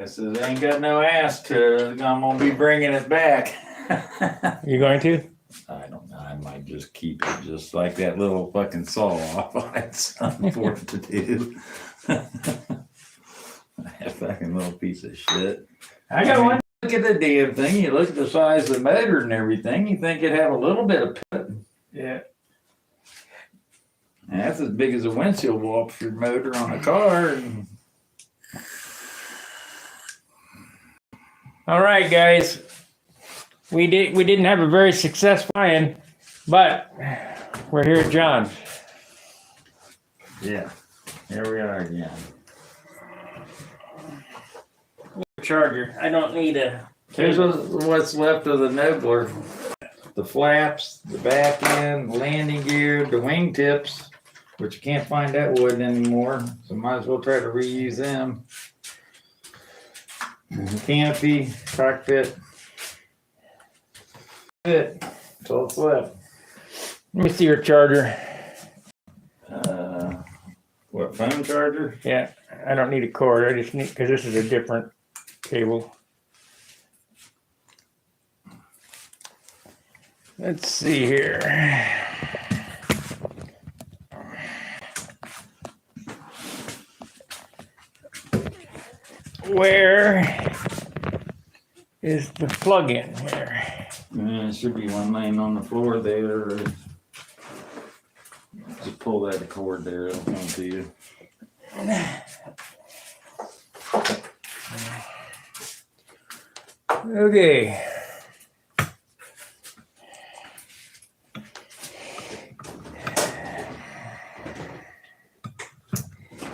I said, I ain't got no ass to. I'm gonna be bringing it back. You going to? I don't know. I might just keep it just like that little fucking saw off. I had something for it to do. That fucking little piece of shit. I got one. Look at the damn thing. You look at the size of the motor and everything. You think it'd have a little bit of pivot. Yeah. And that's as big as a windshield washer motor on a car. And All right, guys. We didn't have a very successful flying, but we're here at John's. yeah, here we are again. Charger. I don't need a. Here's what's left of the Nobler. The flaps, the back end, the landing gear, the wing tips, which you can't find that wood anymore, so might as well try to reuse them. Canopy, cockpit. That's all that's left. Let me see your charger. What, phone charger? Yeah, I don't need a cord. I just need, because this is a different cable. Let's see here. Where is the plug-in here? There should be one laying on the floor there. Just pull that cord there, it'll come to you. Okay.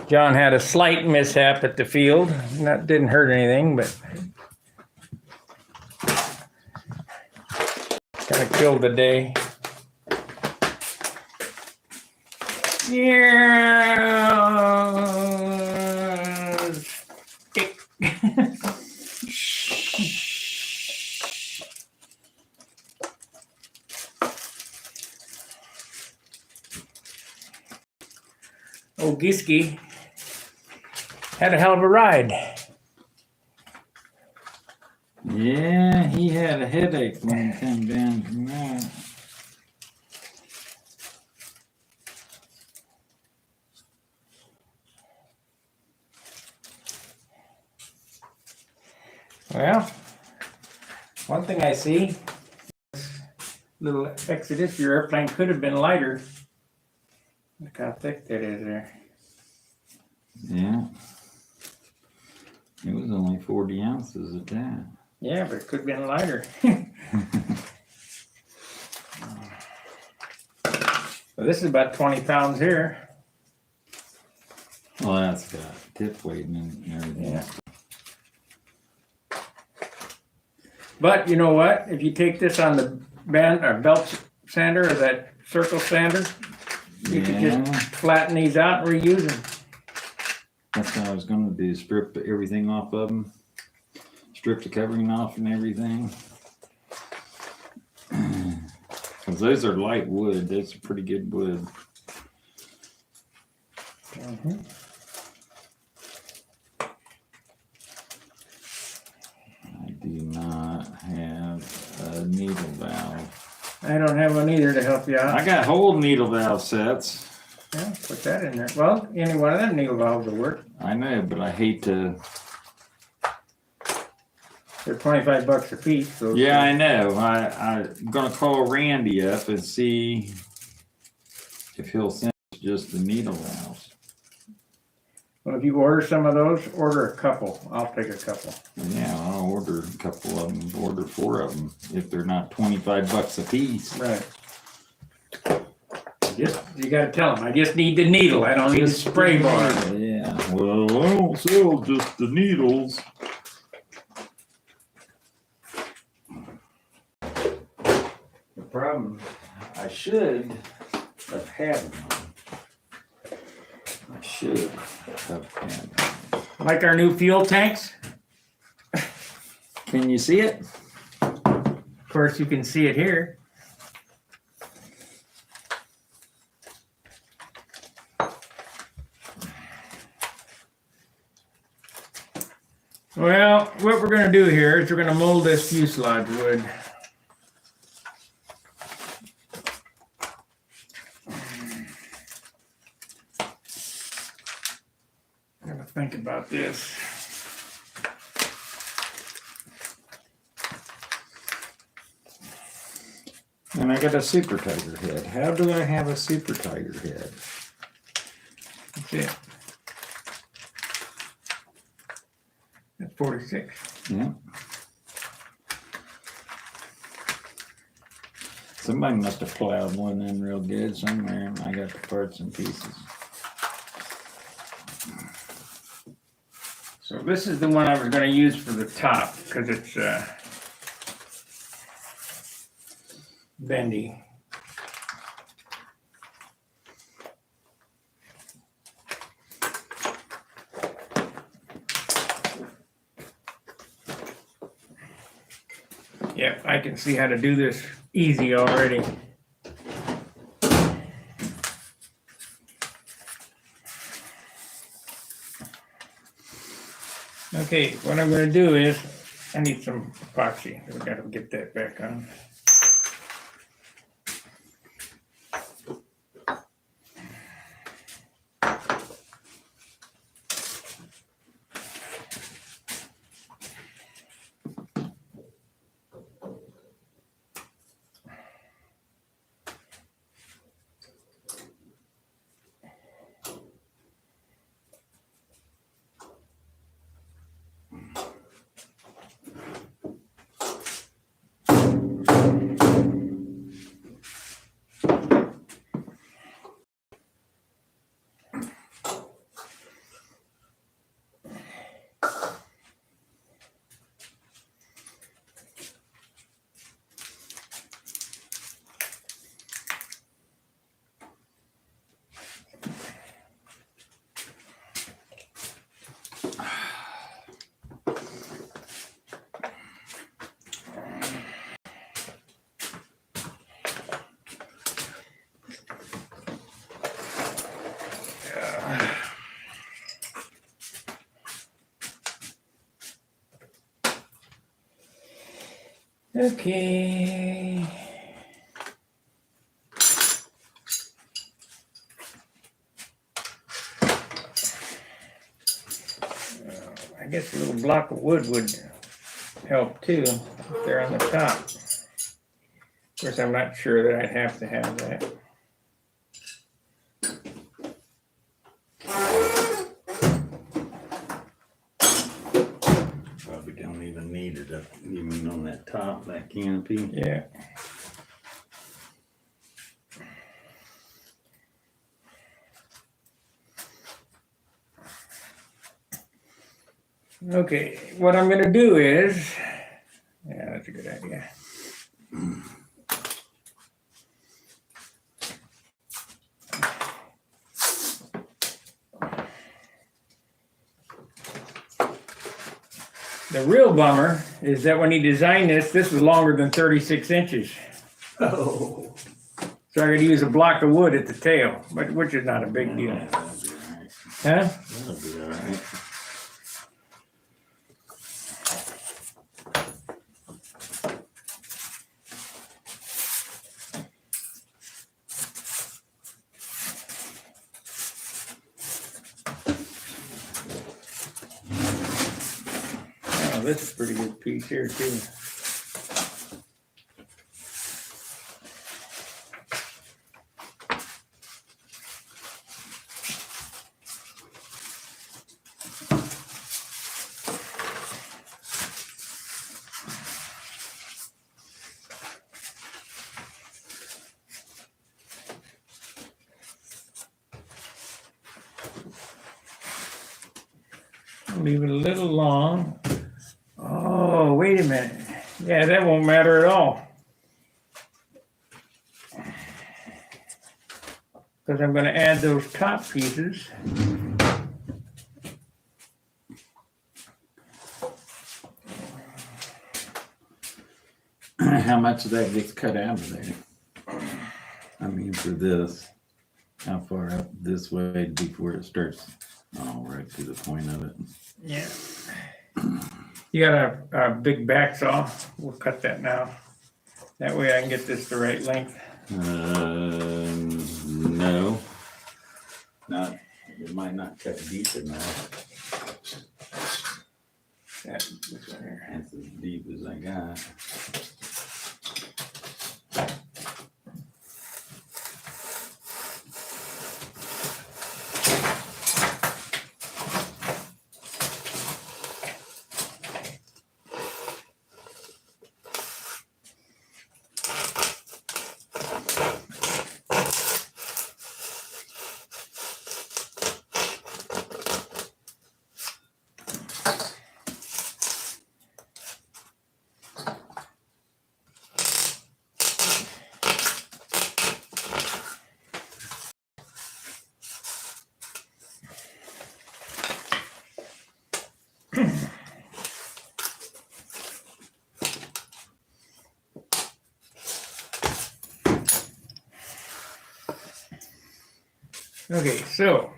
John had a slight mishap at the field. That didn't hurt anything, but kind of killed the day. Yeah. Tick. Old Giski had a hell of a ride. Yeah, he had a headache when he came down from that. Well, one thing I see, little Exodus, your airplane could have been lighter. Look how thick that is there. Yeah. It was only 40 ounces at that. Yeah, but it could have been lighter. Well, this is about 20 pounds here. Well, that's got tip weight and everything. Yeah. But you know what? If you take this on the band or belt sander or that circle sander, you can just flatten these out and reuse them. That's what I was going to do, strip everything off of them. Strip the covering off and everything. Because those are light wood. That's pretty good wood. Mm-hmm. I do not have a needle valve. I don't have one either to help you out. I got whole needle valve sets. Yeah, put that in there. Well, any one of them needle valves will work. I know, but I hate to. They're $25 a piece. So Yeah, I know. I'm gonna call Randy up and see if he'll send us just the needle valves. Well, if you order some of those, order a couple. I'll take a couple. Yeah, I'll order a couple of them. Order 4 of them if they're not $25 a piece. Right. You got to tell them. I just need the needle. I don't need a spray bar. Yeah. Well, I don't sell just the needles. The problem, I should have had one. I should have had one. Like our new fuel tanks. Can you see it? Of course, you can see it here. Well, what we're gonna do here is we're gonna mold this fuselage wood. I'm gonna think about this. And I got a Super Tiger head. How do I have a Super Tiger head? That's it. That's 46. Yeah. Somebody must have plowed one in real good somewhere. I got the parts and pieces. So this is the one I was gonna use for the top, because it's bendy. Yep, I can see how to do this easy already. Okay, what I'm gonna do is, I need some epoxy. We gotta get that back on. Okay. I guess a little block of wood would help too, if they're on the top. Of course, I'm not sure that I'd have to have that. Probably don't even need it up, even on that top, that canopy. Yeah. Okay, what I'm gonna do is, yeah, that's a good idea. The real bummer is that when he designed this, this was longer than 36 inches. Oh. So I could use a block of wood at the tail, but which is not a big deal. That'll be all right. Huh? That'll be all right. Oh, this is a pretty good piece here too. Leave it a little long. Oh, wait a minute. Yeah, that won't matter at all. Because I'm going to add those top pieces. How much of that gets cut out of there? I mean, for this, How far up this way before it starts? oh, right to the point of it. Yeah. You got a big back saw? We'll cut that now. That way I can get this the right length. No. Not, it might not cut deep enough. This one here. That's as deep as I got. Okay, so.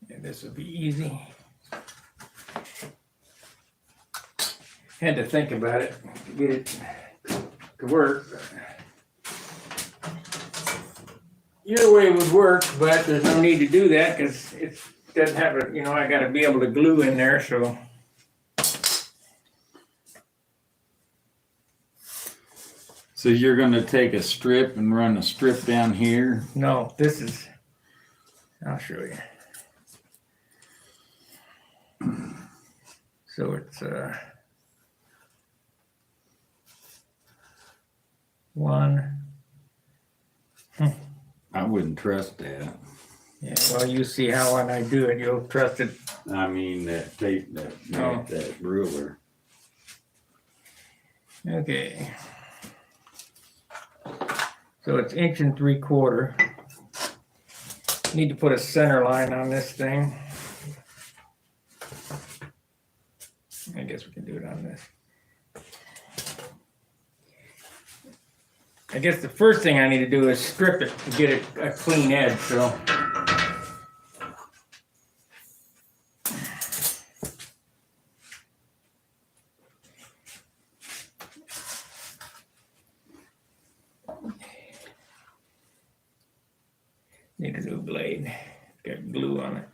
And this will be easy. Had to think about it to get it to work. Either way would work, but there's no need to do that because it doesn't have a, I got to be able to glue in there, so. So you're gonna take a strip and run a strip down here? No, this is, I'll show you. So it's one. I wouldn't trust that. Yeah, well, you see how when I do it, you'll trust it. I mean, that tape, that ruler. Okay. So it's 1 3/4 inches. Need to put a center line on this thing. I guess we can do it on this. I guess the first thing I need to do is strip it to get it a clean edge, so. Need a new blade. Got glue on it.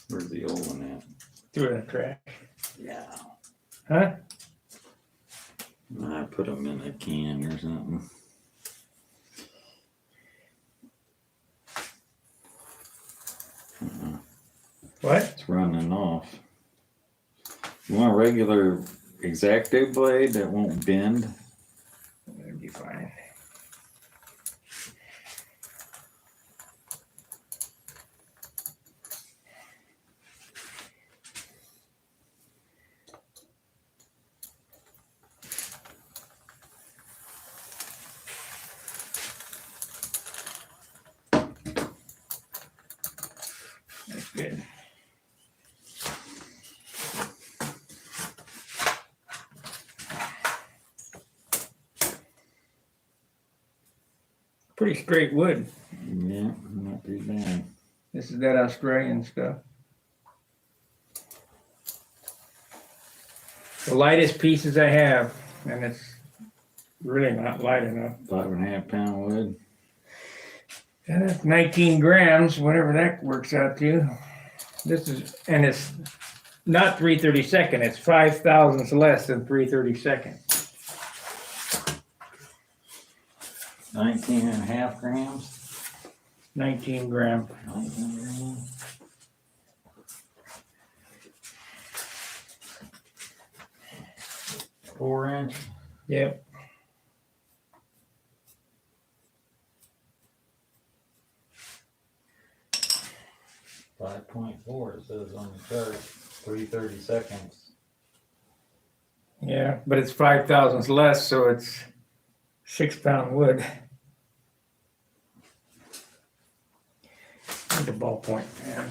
Where's the old one at? Threw it in the trash. Yeah. Huh? I put them in a can or something. What? It's running off. You want a regular X-Acto blade that won't bend? That'd be fine. That's good. Pretty straight wood. Yeah, not too bad. This is that Australian stuff. The lightest pieces I have, and it's really not light enough. 5.5 pound wood. And that's 19 grams, whatever that works out to. This is, and it's not 3/32, it's 5 thousandths less than 3/32. 19.5 grams. 19 gram. 19 grams. Four-inch. Yep. .4 it says on the chart. 3/32. Yeah, but it's 5 thousandths less, so it's 6-pound wood. Need a ballpoint pen.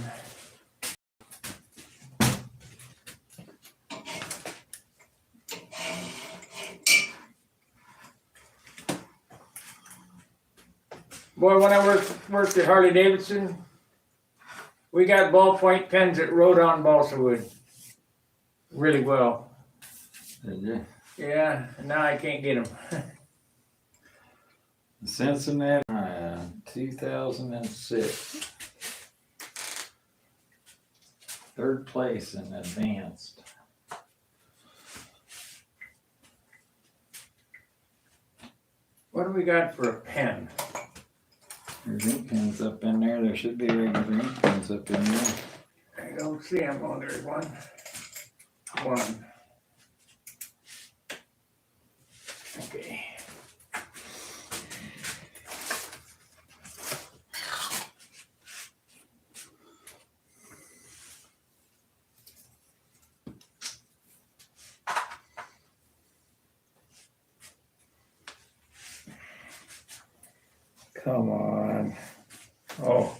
Boy, when I worked at Harley Davidson, we got ballpoint pens that wrote on balsa wood really well. Did you? Yeah, and now I can't get them. Cincinnati, 2006. Third place in advanced. What do we got for a pen? There's ink pens up in there. There should be regular ink pens up in there. I don't see them. Oh, there's one. One. Okay. Come on. Oh.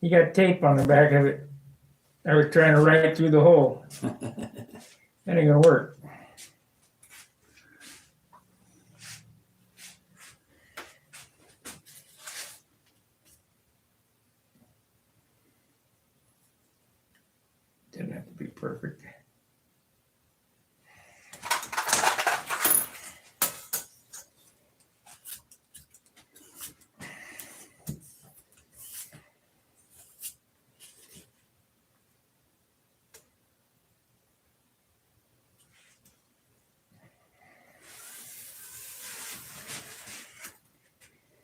You got tape on the back of it. I was trying to write through the hole. That ain't gonna work. Didn't have to be perfect.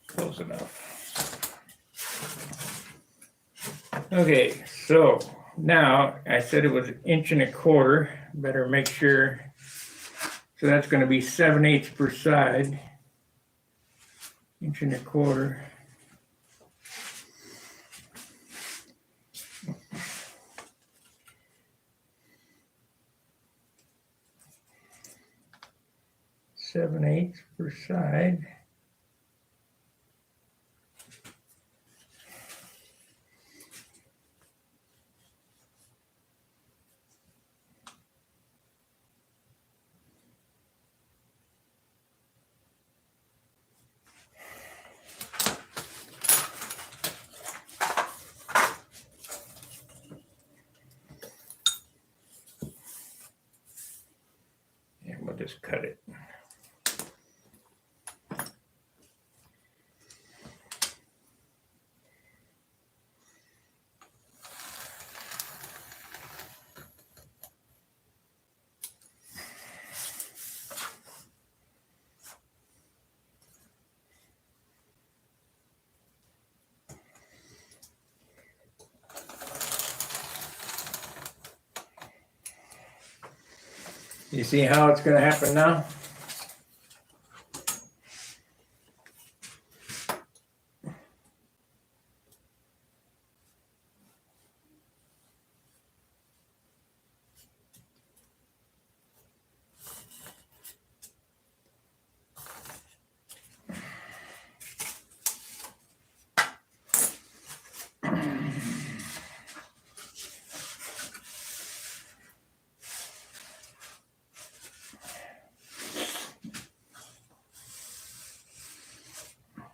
Close enough. Okay, so now I said it was 1.25 inches. Better make sure. So that's going to be 7/8 per side. 1.25 inches. Seven-eighths per side. And we'll just cut it. You see how it's going to happen now?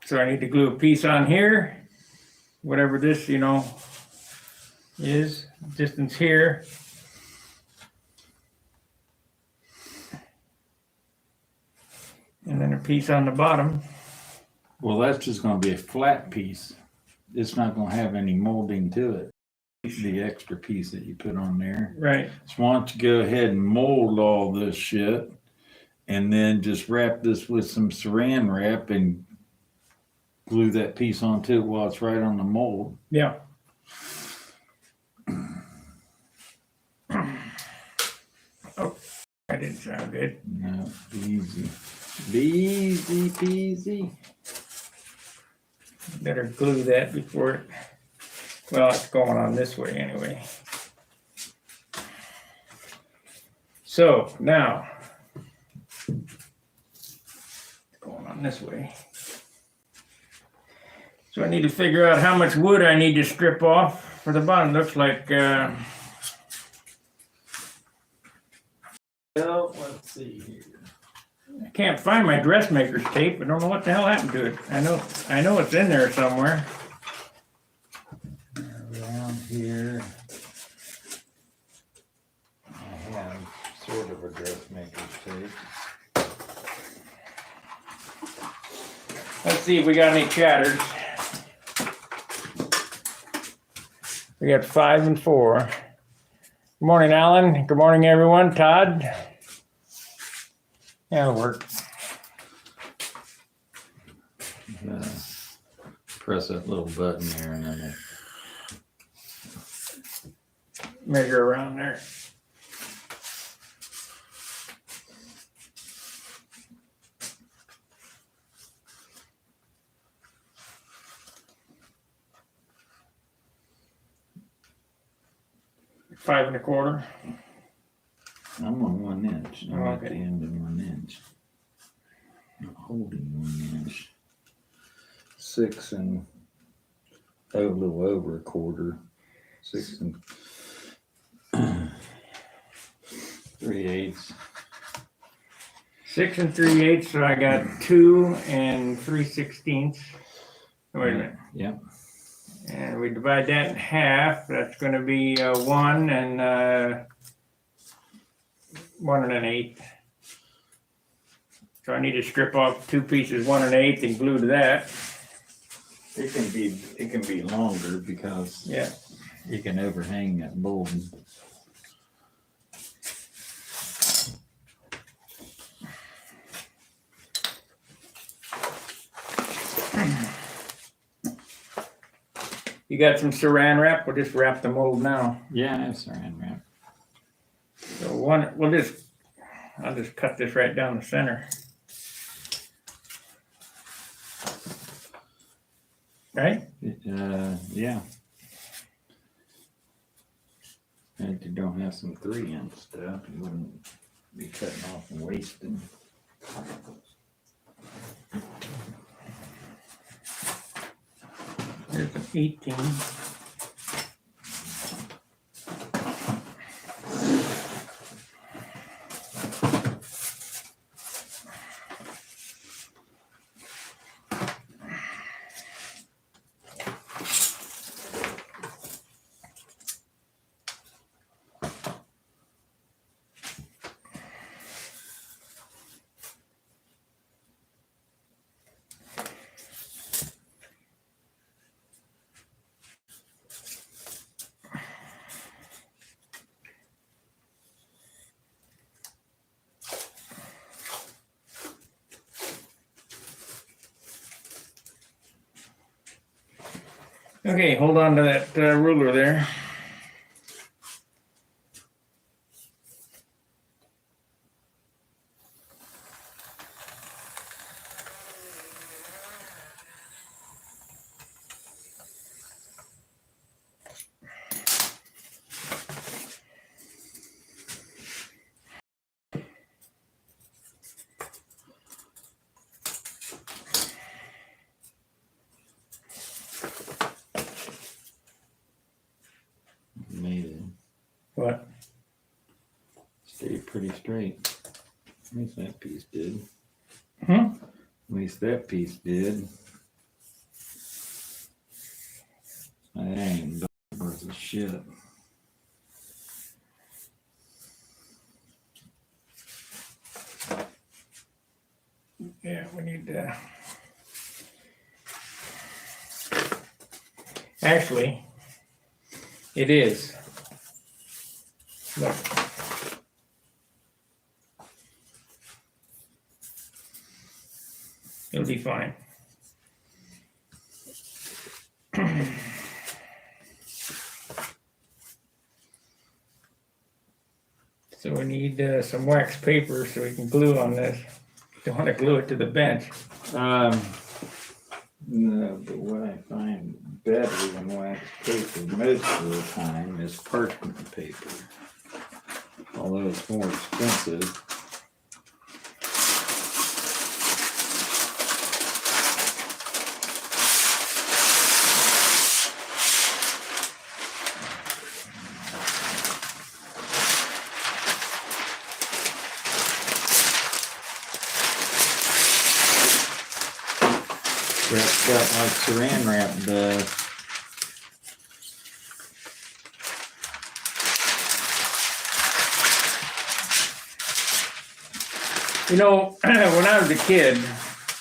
So I need to glue a piece on here, whatever this, is, distance here. And then a piece on the bottom. Well, that's just gonna be a flat piece. It's not gonna have any molding to it. The extra piece that you put on there. Right. So why don't you go ahead and mold all this shit and then just wrap this with some saran wrap and glue that piece onto it while it's right on the mold. Yeah. Oh, that didn't sound good. No, easy. Easy peasy. Better glue that before it, well, it's going on this way anyway. So now, going on this way. So I need to figure out how much wood I need to strip off for the bottom. Looks like, Well, let's see here. I can't find my dressmaker's tape. I don't know what the hell happened to it. I know it's in there somewhere. Around here, I have sort of a dressmaker's tape. Let's see if we got any chatters. We got 5 and 4. Good morning, Alan. Good morning, everyone. Todd. Yeah, it'll work. Press that little button there and then it Measure around there. Five and a quarter. I'm on 1 inch. I'm at the Okay. end of 1 inch. Not holding 1 inch. 6 and a little over a quarter. 6 and 3/8. 6 and 3/8. So I got 2 and 3/16. Wait a minute. Yep. And we divide that in half. That's going to be 1 and 1 and an eighth. So I need to strip off 2 pieces, 1 and an eighth, and glue to that. It can be longer because Yeah. you can overhang that bolt. You got some saran wrap? We'll just wrap the mold now. Yeah, I have saran wrap. So I'll just cut this right down the center. Right? Yeah. And if you don't have some 3-inch stuff, you wouldn't be cutting off and wasting. There's an 18. Okay, hold on to that ruler there. Made it. What? Stayed pretty straight. At least that piece did. Hmm? At least that piece did. That ain't worth of shit. Yeah, we need to. Actually, it is. Look. It'll be fine. So we need some wax paper so we can glue on this. Don't want to glue it to the bench. No, but what I find better than wax paper most of the time is parchment paper. A although it's more expensive. Wrapped up like saran wrap does. You know, when I was a kid,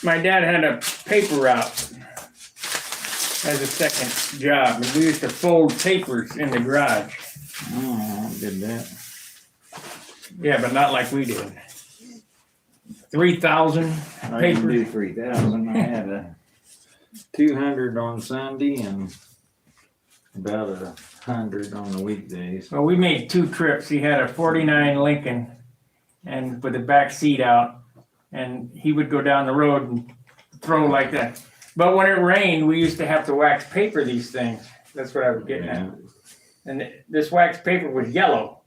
my dad had a paper route as a second job. And we used to fold papers in the garage. Oh, I did that. Yeah, but not like we did. 3,000 I didn't do papers. 3,000. I had a 200 on Sunday and about 100 on the weekdays. Well, we made 2 trips. He had a 49 Lincoln and with the back seat out. And he would go down the road and throw like that. But when it rained, we used to have to wax paper these things. That's what I was getting at. And this wax paper was yellow.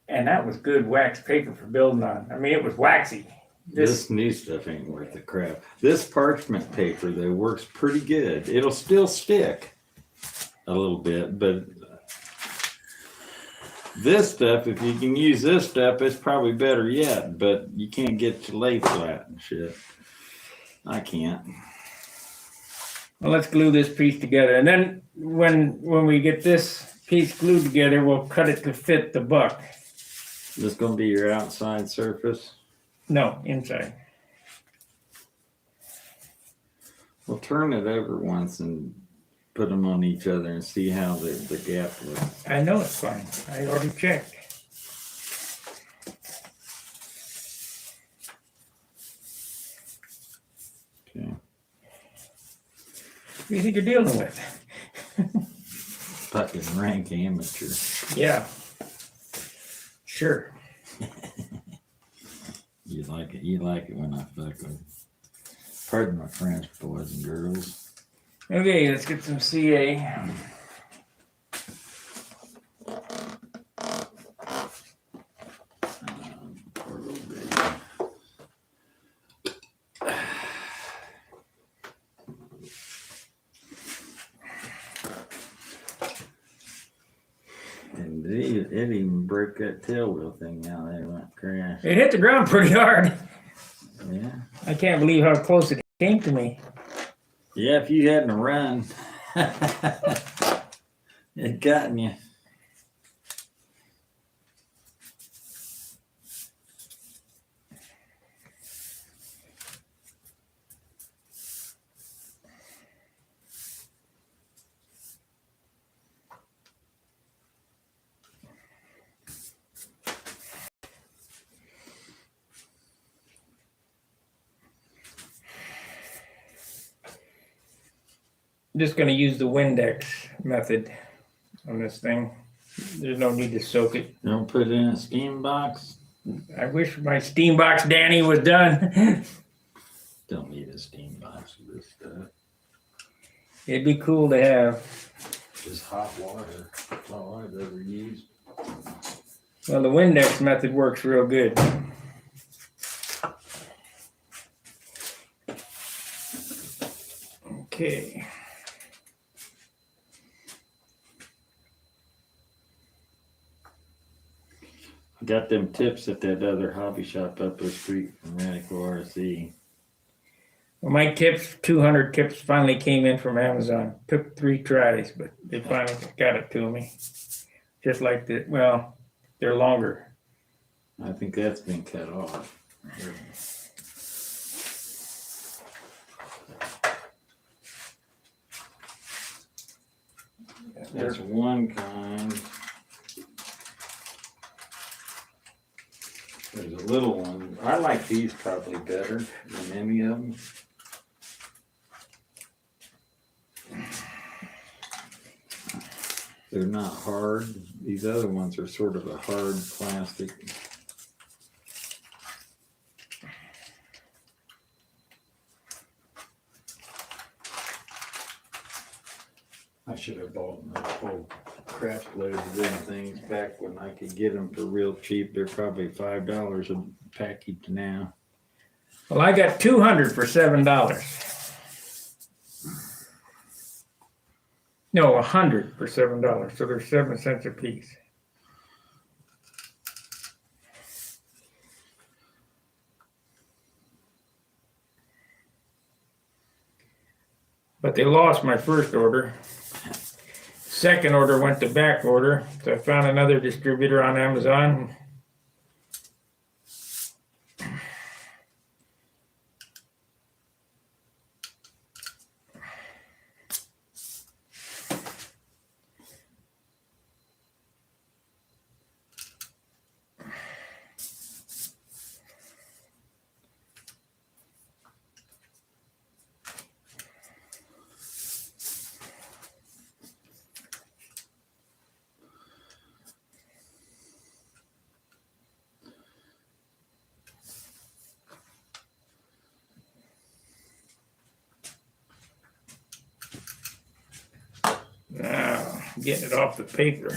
And that was good wax paper for building on. I mean, it was waxy. This new stuff ain't worth the crap. This parchment paper, though, works pretty good. It'll still stick a little bit, but this stuff, if you can use this stuff, it's probably better yet, but you can't get your lay flat and shit. I can't. Well, let's glue this piece together. And then when we get this piece glued together, we'll cut it to fit the buck. This gonna be your outside surface? No, inside. Well, turn it over once and put them on each other and see how the gap looks. I know it's fine. I already checked. Okay. What do you think you're dealing with? Fucking rank amateur. Yeah. Sure. You like it. You like it when I fuck with. Pardon my French, boys and girls. Okay, let's get some CA. Poor little baby. And it even broke that tail wheel thing out there, went crash. It hit the ground pretty hard. Yeah. I can't believe how close it came to me. Yeah, if you hadn't run, it gotten you. I'm just going to use the Windex method on this thing. There's no need to soak it. Don't put it in a steam box. I wish my steam box Danny was done. Don't need a steam box for this stuff. It'd be cool to have. Just hot water. That's all I've ever used. Well, the Windex method works real good. Okay. I got them tips at that other hobby shop up the street from Radical RC. Well, my tips, 200 tips finally came in from Amazon. Took 3 tries, but they finally got it to me. Just like the, well, they're longer. I think that's been cut off. That's one kind. There's a little one. I like these probably better than any of them. They're not hard. These other ones are sort of a hard plastic. I should have bought a whole crap loads of them things back when I could get them for real cheap. They're probably $5 a package now. Well, I got 200 for $7. No, 100 for $7. So they're 7 cents a piece. But they lost my first order. Second order went to back order. So I found another distributor on Amazon. Now, getting it off the paper.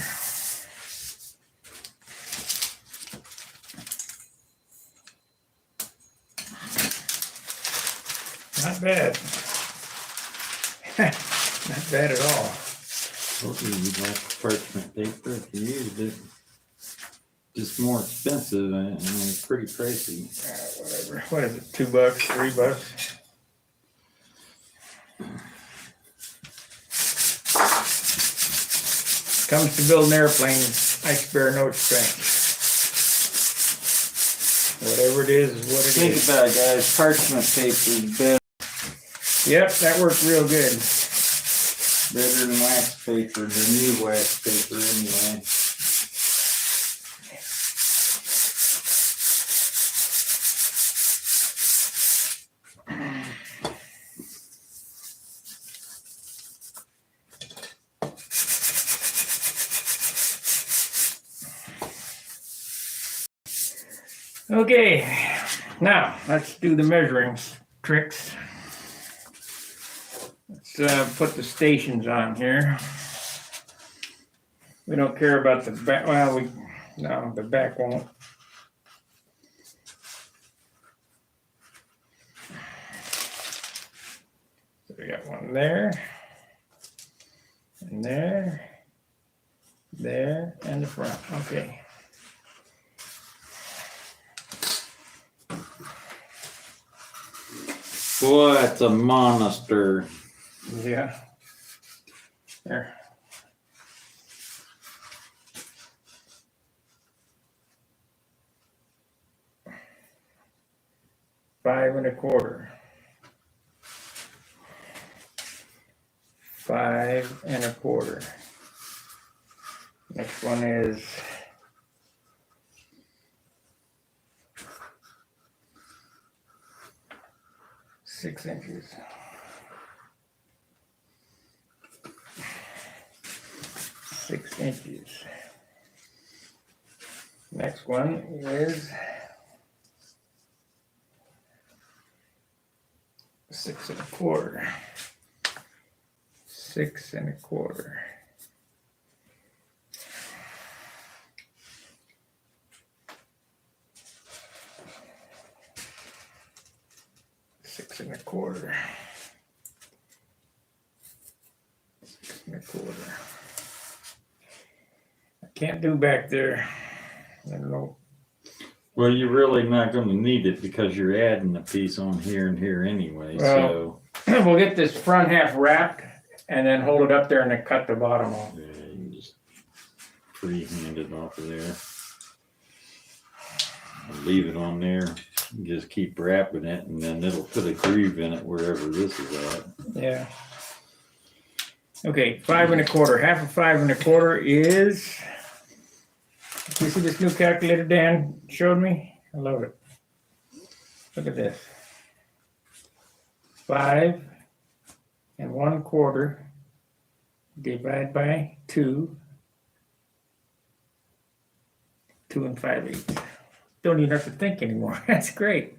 Not bad. Not bad at all. Told you you'd like parchment paper if you used it. Just more expensive and it's pretty pricey. Whatever. What is it? $2, $3? Comes to building airplanes, I spare no expense. Whatever it is what it Think is. about it, guys. Parchment paper is better. Yep, that worked real good. Better than wax paper, the new wax paper anyway. Okay, now let's do the measuring tricks. Let's put the stations on here. We don't care about the back. Well, no, the back won't. So we got one there, and there, and the front. Okay. Boy, it's a monster. Yeah. There. Five and a quarter. 5 1/4. Next one is 6 inches. 6 inches. Next one is 6 1/4. 6 1/4. Six and a quarter. 6 1/4. I can't do back there. I don't know. Well, you're really not going to need it because you're adding a piece on here and here anyway. Well, we'll get this front half wrapped and then hold it up there and then cut the bottom off. Yeah, you can just freehand it off of there. Leave it on there. Just keep wrapping it, and then it'll put a groove in it wherever this is at. Yeah. Okay, 5 1/4. Half of 5 1/4 is. You see this new calculator Dan showed me? I love it. Look at this. 5 1/4 divide by 2. 2 5/8. Don't even have to think anymore. That's great.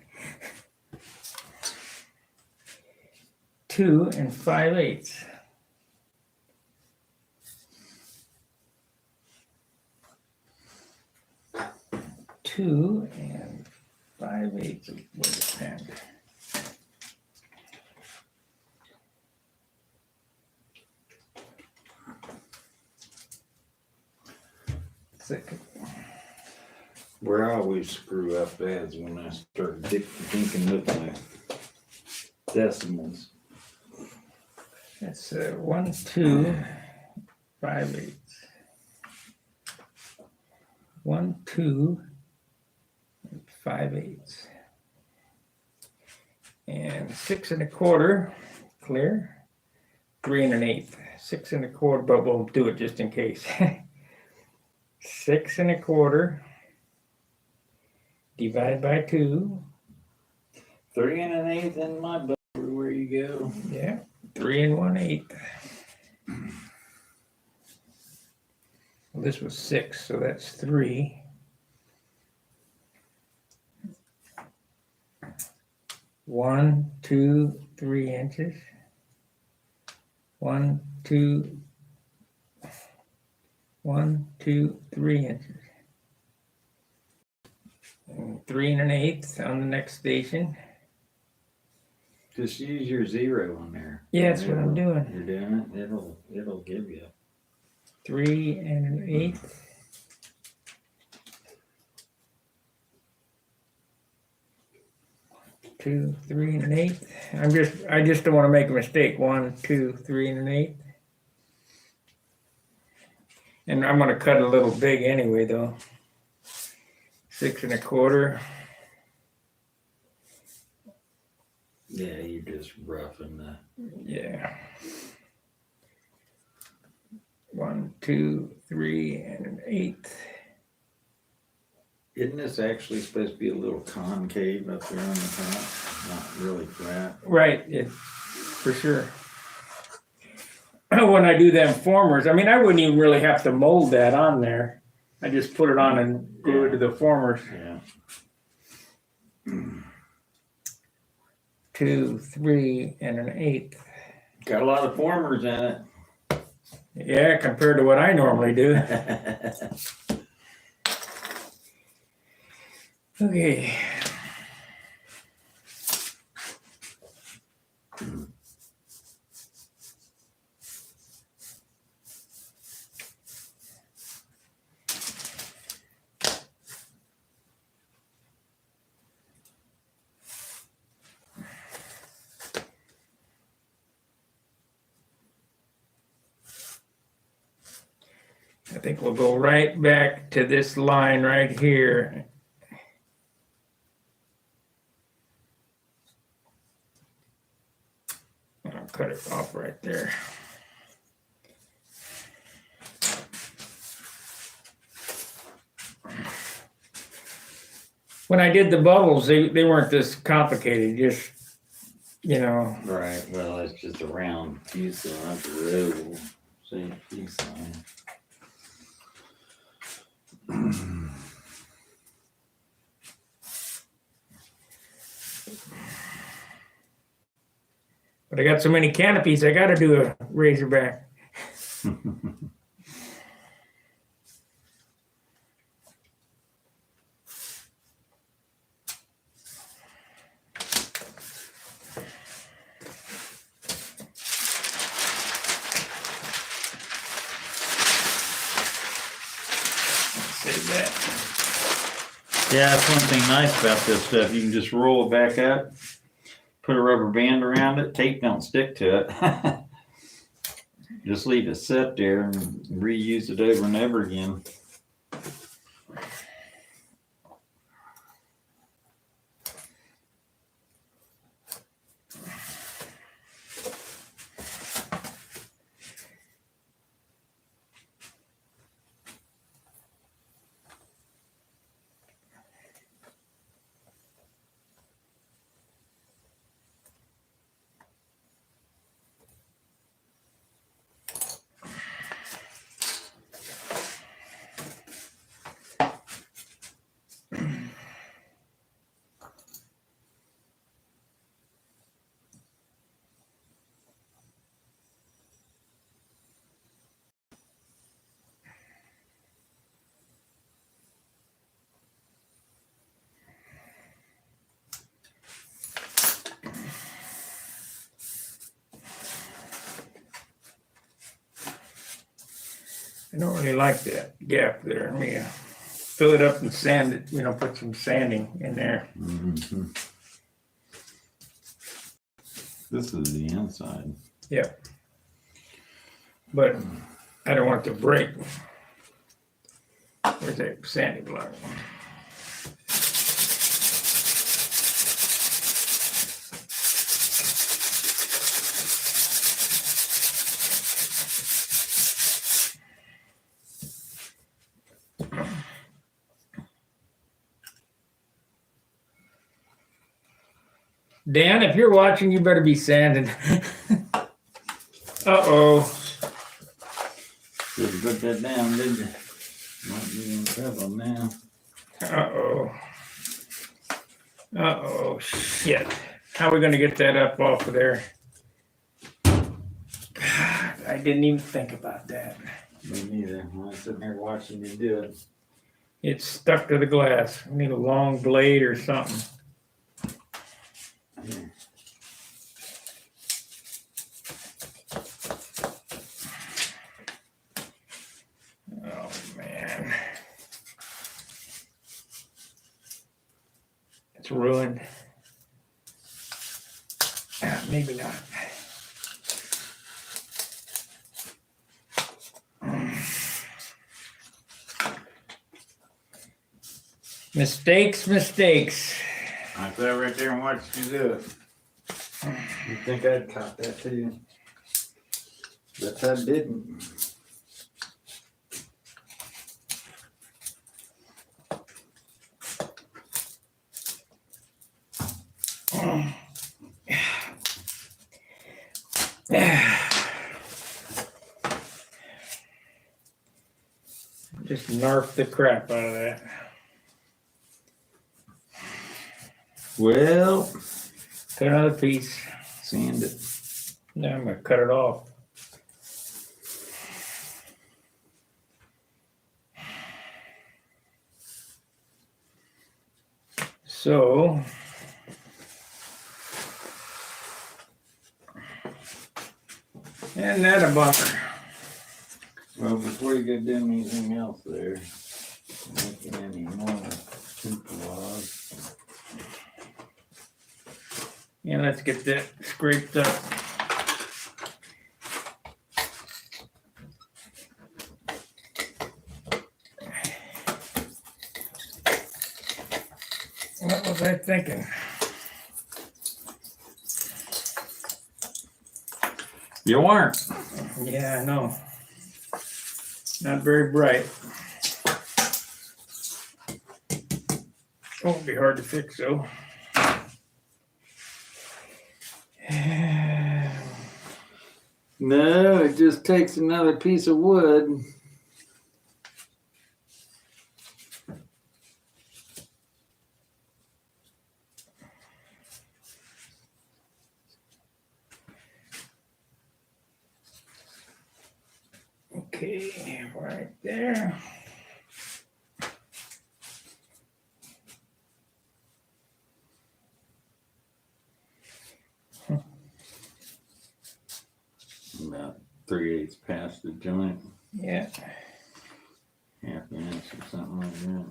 2 5/8. 2 and 5/8 with a pen. Second. Where I always screw up is when I start thinking with my decimals. That's 1, 2, 5/8. 1, 2, and 5/8. And 6 1/4, clear. 3 1/8. 6 1/4, but we'll do it just in case. 6 1/4 divide by 2. 3 1/8 in my book. Where you go? Yeah, 3 1/8. Well, this was 6, so that's 3. 1, 2, 3 inches. 1, 2, 1, 2, 3 inches. And 3 1/8 on the next station. Just use your 0 on there. Yeah, that's what I'm doing. You're doing it. It'll give you 3 1/8. Two, 3 1/8. I just don't want to make a mistake. 1, 2, 3 1/8. And I'm gonna cut a little big anyway, though. 6 1/4. Yeah, you're just roughing the. Yeah. 1, 2, 3 1/8. Isn't this actually supposed to be a little concave up there on the top? Not really flat. Right, it, for sure. When I do them formers, I mean, I wouldn't even really have to mold that on there. I just put it on and glue it to the formers. Yeah. 2, 3 1/8. Got a lot of formers in it. Yeah, compared to what I normally do. Okay. I think we'll go right back to this line right here. I'll cut it off right there. When I did the bubbles, they weren't this complicated, just, you know. Right. Well, it's just a round piece of the roll. See, piece on. But I got so many canopies, I got to do a razorback. Save that. Yeah, that's one thing nice about this stuff. You can just roll it back up, put a rubber band around it, tape don't stick to it. Just leave it sit there and reuse it over and over again. I don't really like that gap there. Let me fill it up and sand it, put some sanding in there. Mm-hmm. This is the inside. Yeah. But I don't want it to break. Where's that sanding block? Dan, if you're watching, you better be sanding. Uh-oh. Should have put that down, didn't you? Might be in trouble now. Uh-oh. Uh-oh, shit. How are we gonna get that up off of there? God, I didn't even think about that. Me neither. I was sitting there watching you do it. It's stuck to the glass. We need a long blade or something. Oh, man. It's ruined. Maybe not. Mistakes. I sat right there and watched you do it. You think I'd caught that too? But I didn't. Just narf the crap out of that. Well, Cut another piece. sand it. Now I'm gonna cut it off. So, and that a bummer. Well, before you go doing anything else there, making any more hoop logs. Yeah, let's get that scraped up. What was I thinking? You weren't. Yeah, I know. Not very bright. Won't be hard to fix though. No, it just takes another piece of wood. Okay, right there. About 3/8 past the joint, Yeah. half an inch or something like that.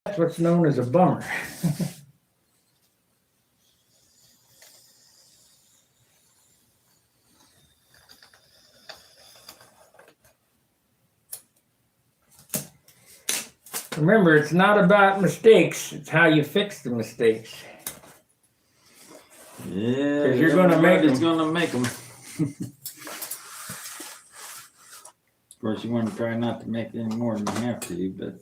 That's what's known as a bummer. Remember, it's not about mistakes, it's how you fix the mistakes. Yeah, 'Cause you're gonna make 'em. It's gonna make them. Of course, you want to try not to make any more than you have to, but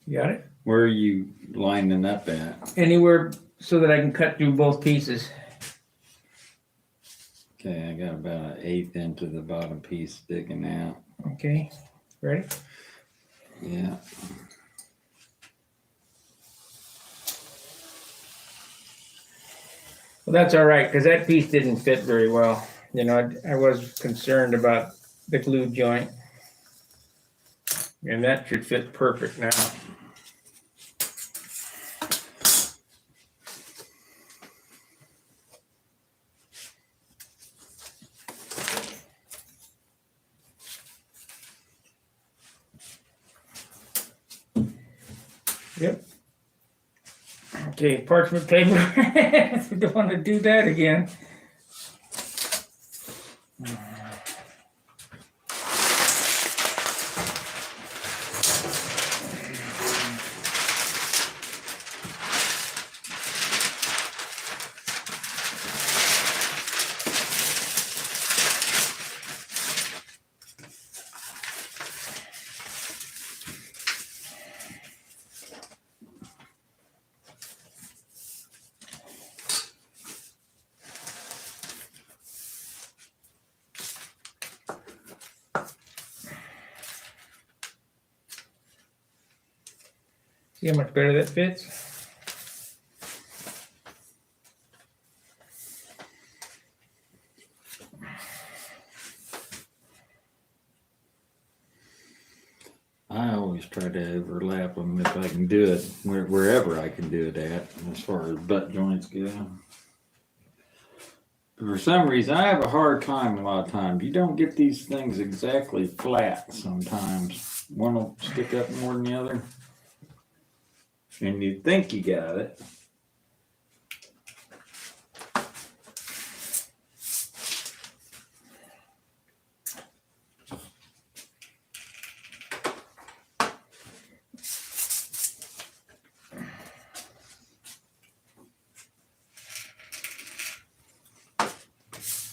You got it? where are you lining up at? Anywhere so that I can cut through both pieces. Okay, I got about 1/8 into the bottom piece sticking out. Okay, ready? Yeah. Well, that's all right, because that piece didn't fit very well. You know, I was concerned about the glue joint. And that should fit perfect now. Yep. Okay, parchment paper. We don't want to do that again. See how much better that fits? I always try to overlap them if I can do it, wherever I can do it at, as far as butt joints go. For some reason, I have a hard time a lot of times. You don't get these things exactly flat sometimes. One will stick up more than the other. And you think you got it.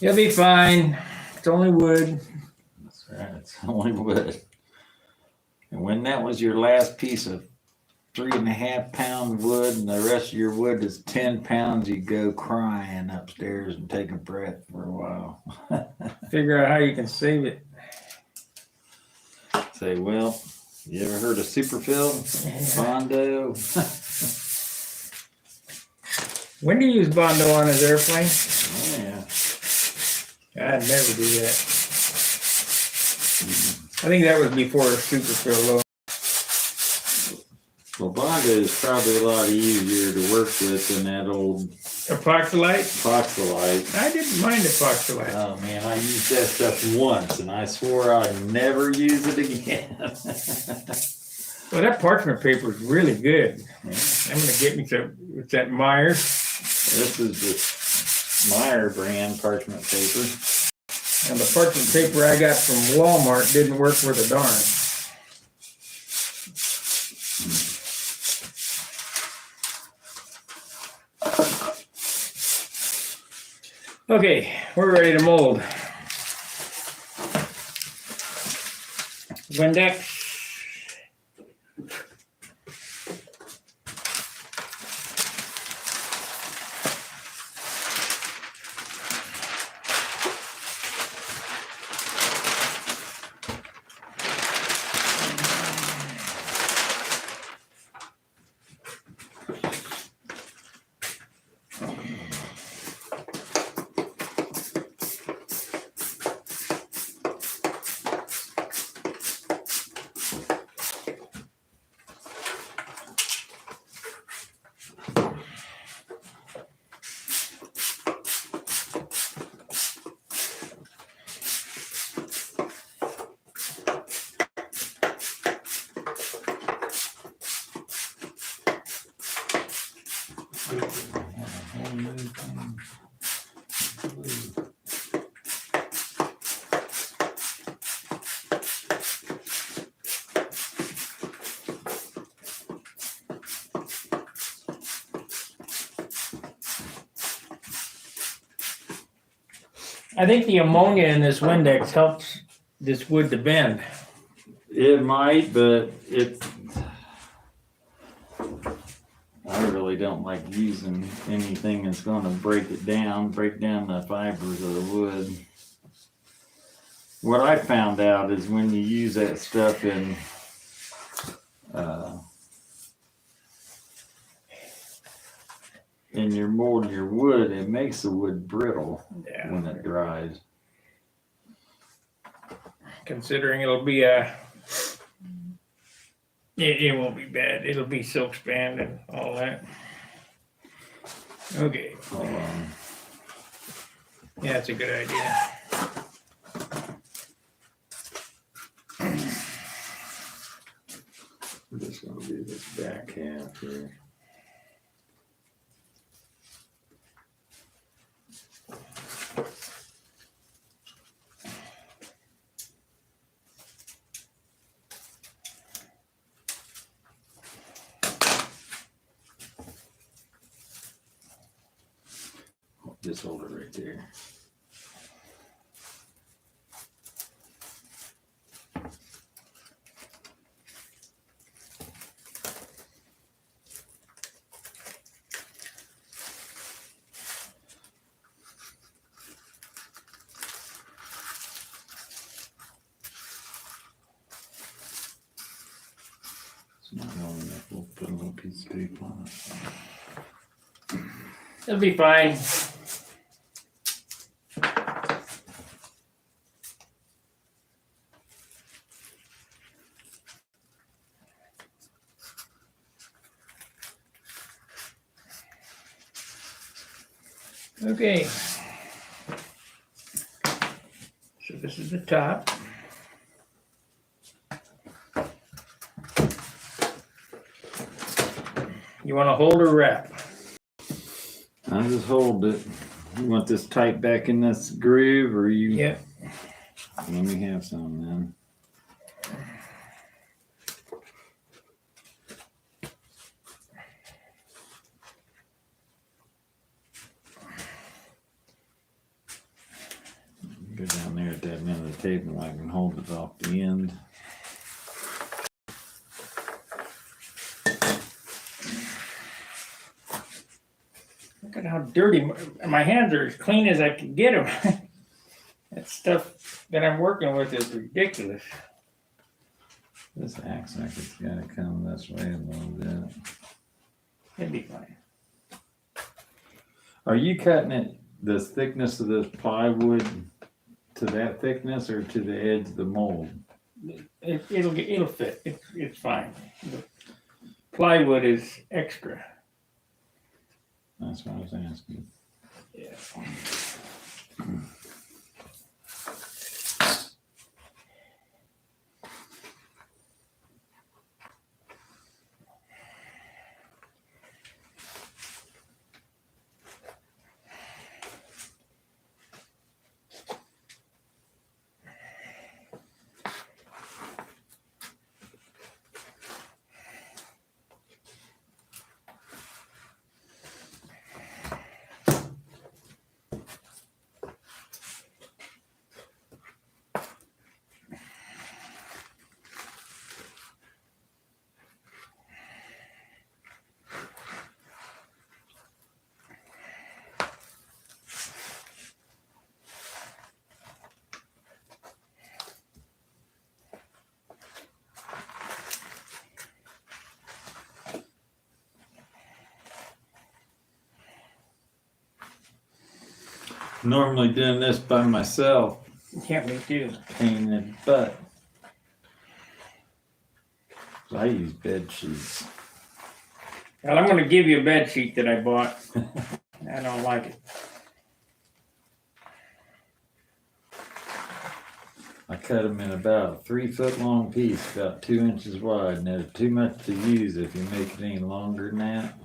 You'll be fine. It's only wood. That's right, it's only wood. And when that was your last piece of 3.5 pound wood and the rest of your wood is 10 pounds, you go crying upstairs and take a breath for a while. Figure out how you can save it. Say, well, you ever heard of Superfill? Bondo? When do you use Bondo on his airplane? Oh, yeah. I'd never do that. I think that was before Superfill. Well, Bondo is probably a lot easier to work with than that old Epoxylite? Epoxylite. I didn't mind epoxylite. Oh man, I used that stuff once and I swore I'd never use it again. Well, that parchment paper is really good. I'm gonna get me some. It's that Myers. This is the Meyer brand parchment paper. And the parchment paper I got from Walmart didn't work worth a darn. Okay, we're ready to mold. Windex. I think the ammonia in this Windex helps this wood to bend. It might, but I really don't like using anything that's gonna break down the fibers of the wood. What I found out is when you use that stuff in your mold your wood, it makes the wood brittle when it dries. Considering it'll be it won't be bad. It'll be silk span and all that. Okay. Hold on. Yeah, that's a good idea. We're just gonna do this back half here. Just hold it right there. It's not long enough. We'll put a little piece of tape on it. It'll be fine. Okay. So this is the top. You want to hold or wrap? I'll just hold it. You want this tight back in this groove, or you? Yeah. Let me have some then. Go down there at that end of the table. I can hold it off the end. Look at how dirty my hands are. As clean as I can get them. That stuff that I'm working with is ridiculous. This acts like it's gotta come this way a little bit. It'll be fine. Are you cutting it the thickness of this plywood to that thickness or to the edge of the mold? It'll fit. It's fine. The plywood is extra. That's what I was asking. Yeah. Normally doing this by myself, Yeah, me too. pain in the butt. So I use bed sheets. Well, I'm going to give you a bed sheet that I bought. I don't like it. I cut them in about a 3 foot long piece, about 2 inches wide, and they're too much to use if you make it any longer than that.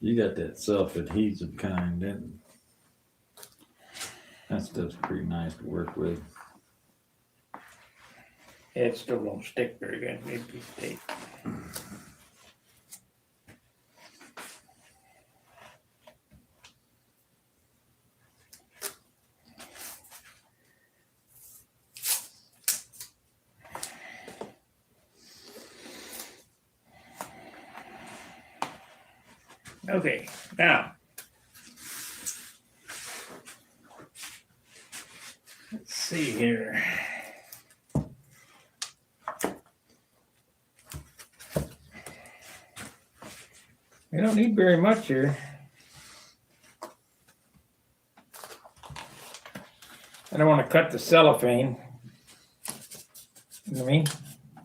You got that self-adhesive kind, and that stuff's pretty nice to work with. It still don't stick very good. Maybe piece of tape. Okay, now. Let's see here. We don't need very much here. I don't want to cut the cellophane. You know what I mean?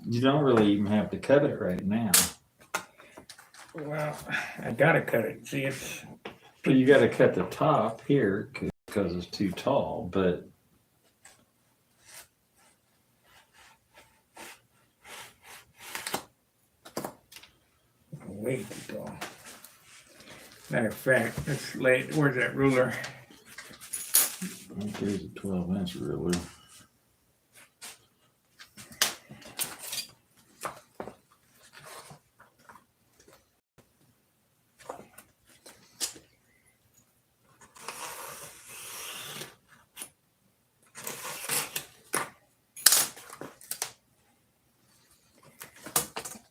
You don't really even have to cut it right now. Well, I gotta cut it. See, it's But you got to cut the top here because it's too tall. But way too tall. Matter of fact, let's lay. Where's that ruler? there's a 12-inch ruler.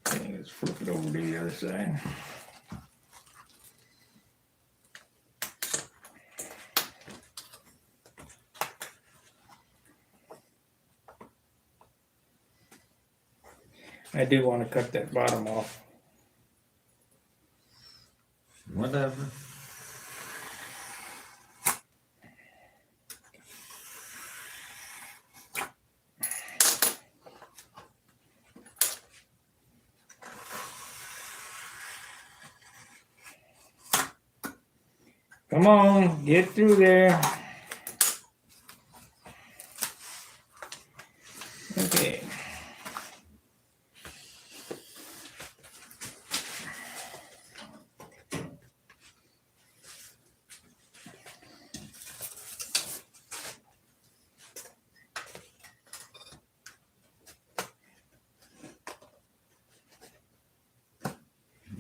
Okay, let's flip it over to the other side. I do want to cut that bottom off. Whatever. Come on, get through there. Okay.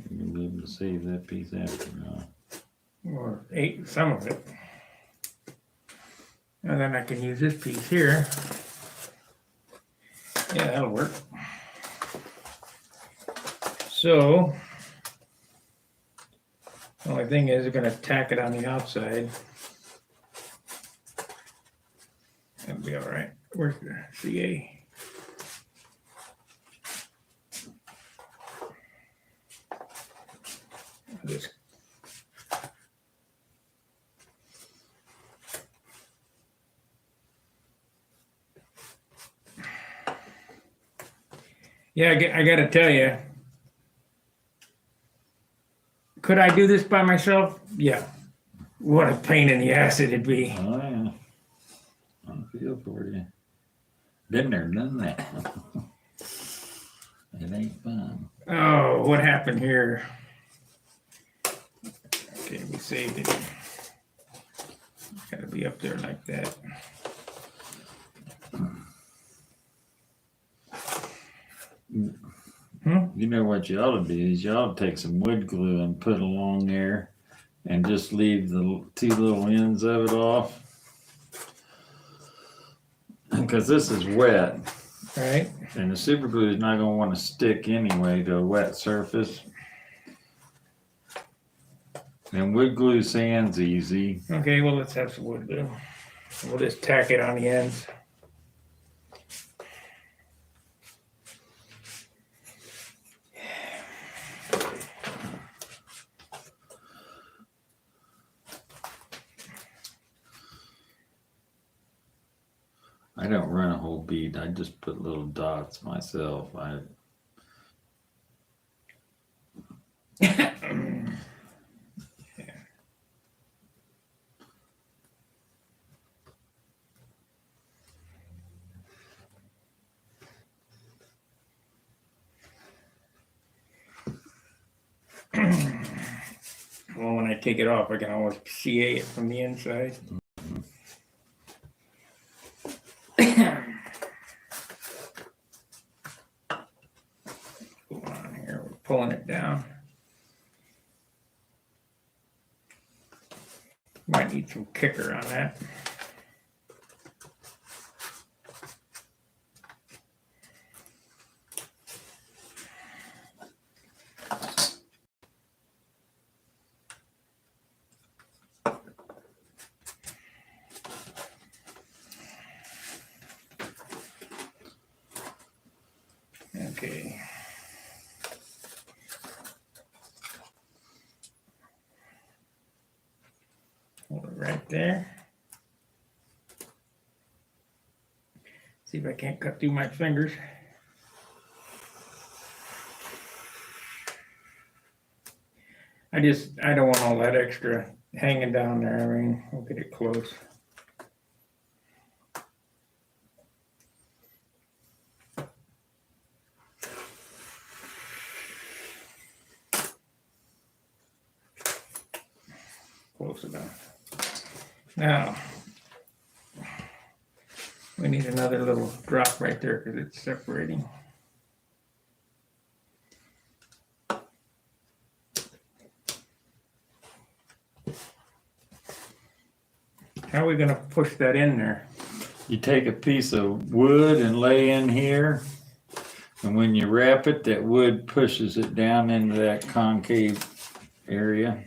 You'll be able to save that piece after now. Or ate some of it. And then I can use this piece here. Yeah, that'll work. So, the only thing is, we're gonna tack it on the outside. That'll be all right. Where's the CA? Just yeah, I gotta tell you, could I do this by myself? Yeah. What a pain in the ass it'd be. Oh, yeah. I feel for you. Been there, done that. It ain't fun. Oh, what happened here? Okay, we saved it. Gotta be up there like that. You know what you ought to do is you ought to take some wood glue and put along there and just leave the two little ends of it off. Because this is wet. Right? And the super glue is not going to want to stick anyway to a wet surface. And wood glue sands easy. Okay, well, let's have some wood glue. We'll just tack it on the ends. I don't run a whole bead. I just put little dots myself. take it off, I can always CA it from the inside. Hold on here, we're pulling it down. Might need some kicker on that. Okay. Hold it right there. See if I can't cut through my fingers. I don't want all that extra hanging down there. I mean, we'll get it close. Close enough. Now, we need another little drop right there because it's separating. How are we going to push that in there? You take a piece of wood and lay in here, and when you wrap it, that wood pushes it down into that concave area.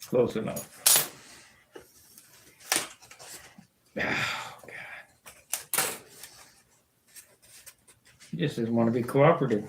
Close enough. Oh, God. He just doesn't want to be cooperative.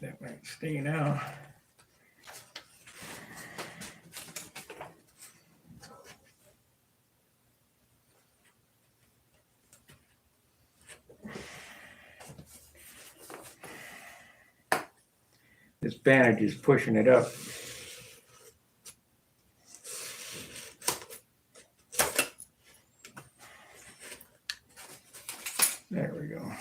That might stay now. This bandage is pushing it up. There we go.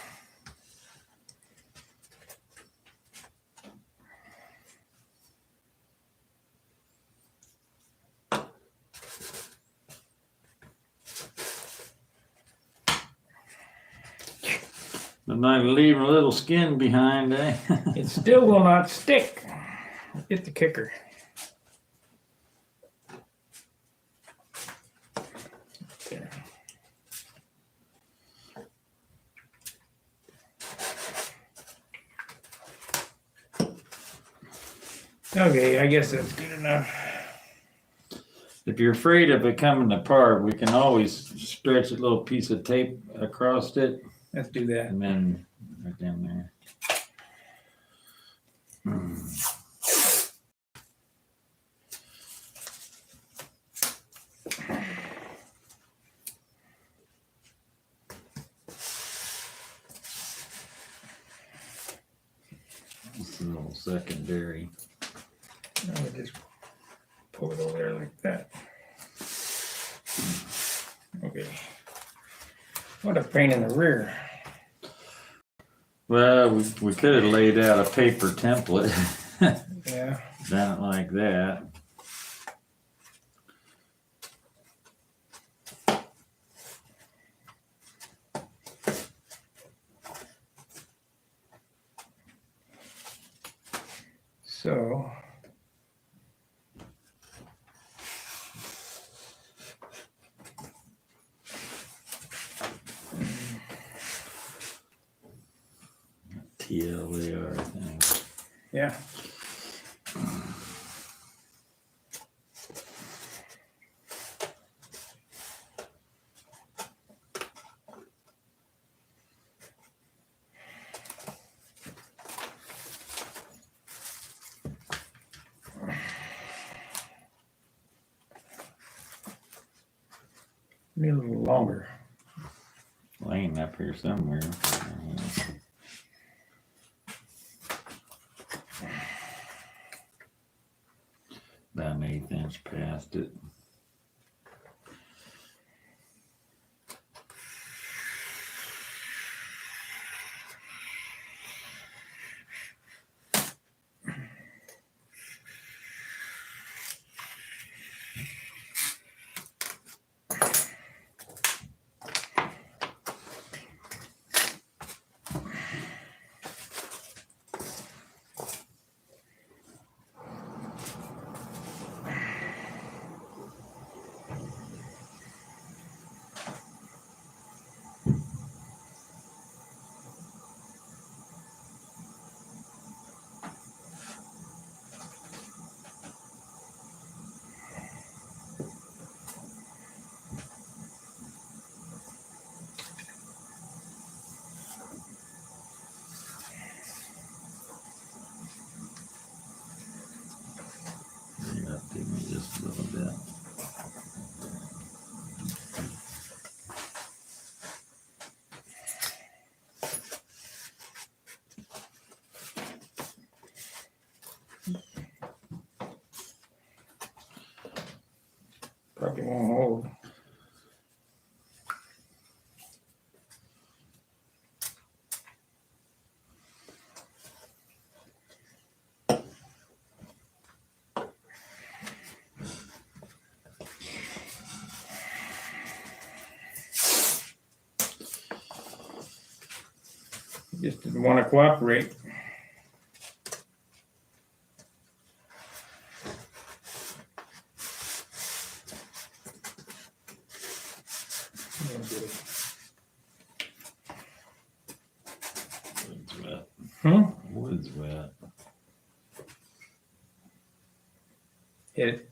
I'm not leaving a little skin behind, eh? It still will not stick. Get the kicker. There. Okay, I guess that's good enough. If you're afraid of it coming apart, we can always stretch a little piece of tape across it, Let's do that. and then right down there. It's a little secondary. I would just pull it over there like that. Okay. What a pain in the rear. Well, we could have laid out a paper template, Yeah. done it like that. So. TL they are, I think. Yeah. Maybe a little longer. Laying up here somewhere. About an 1/8 inch past it. Bring it up to me just a little bit. Probably won't hold. Just didn't want to cooperate. Wood's wet. Wood's wet. Hit it.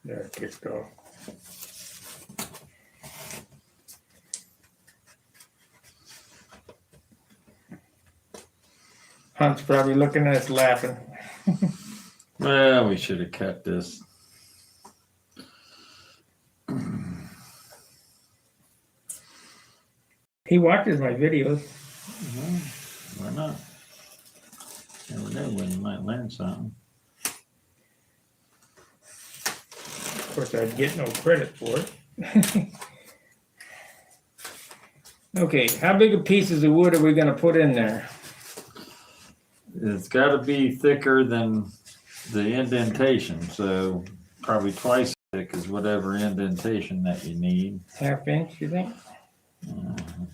There, it kicked off. Hunt's probably looking at us laughing. Well, we should have cut this. He watches my videos. Why not? Never know when you might learn something. Of course, I'd get no credit for it. Okay, how big of pieces of wood are we gonna put in there? It's got to be thicker than the indentation, so probably twice as thick as whatever indentation that you need. 1/2 inch, you think?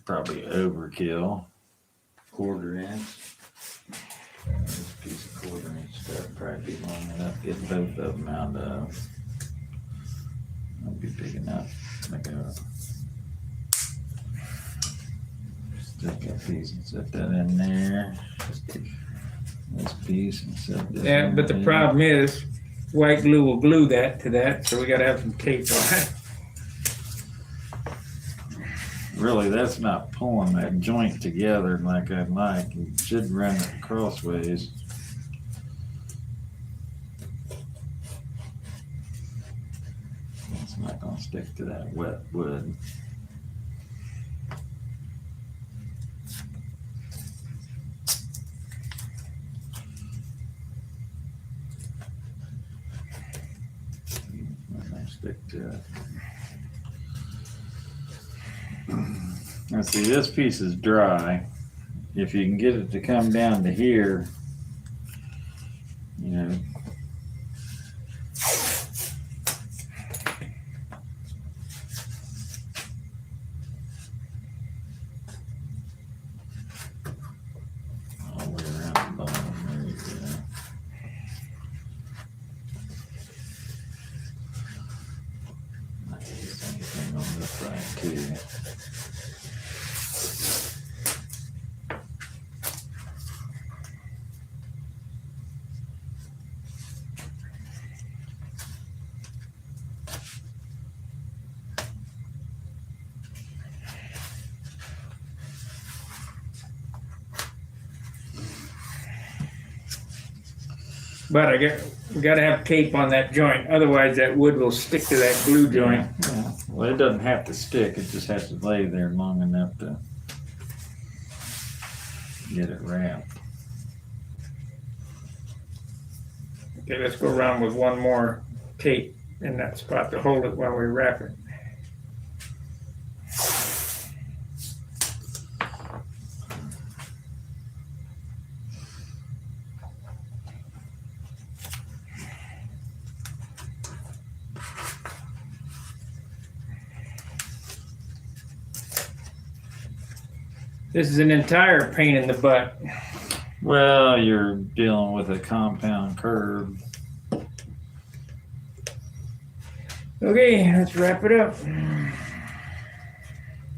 Probably overkill. 1/4 inch. This piece of 1/4 inch stuff probably be long enough to get both of them out of. That'll be big enough. Like a stick that piece and set that in there. Stick this piece and set this. Yeah, in but the there. problem is, white glue will glue that to that, so we gotta have some tape on it. Really, that's not pulling that joint together like I'd like. You should run it crossways. It's not gonna stick to that wet wood. Not gonna stick to it. Now see, this piece is dry. If you can get it to come down to here, you know. All the way around the bottom, there you go. Like too. But we gotta have tape on that joint, otherwise that wood will stick to that glue joint. Yeah. Well, it doesn't have to stick. It just has to lay there long enough to get it wrapped. Okay, let's go around with one more tape in that spot to hold it while we wrap it. This is an entire pain in the butt. Well, you're dealing with a compound curve. Okay, let's wrap it up.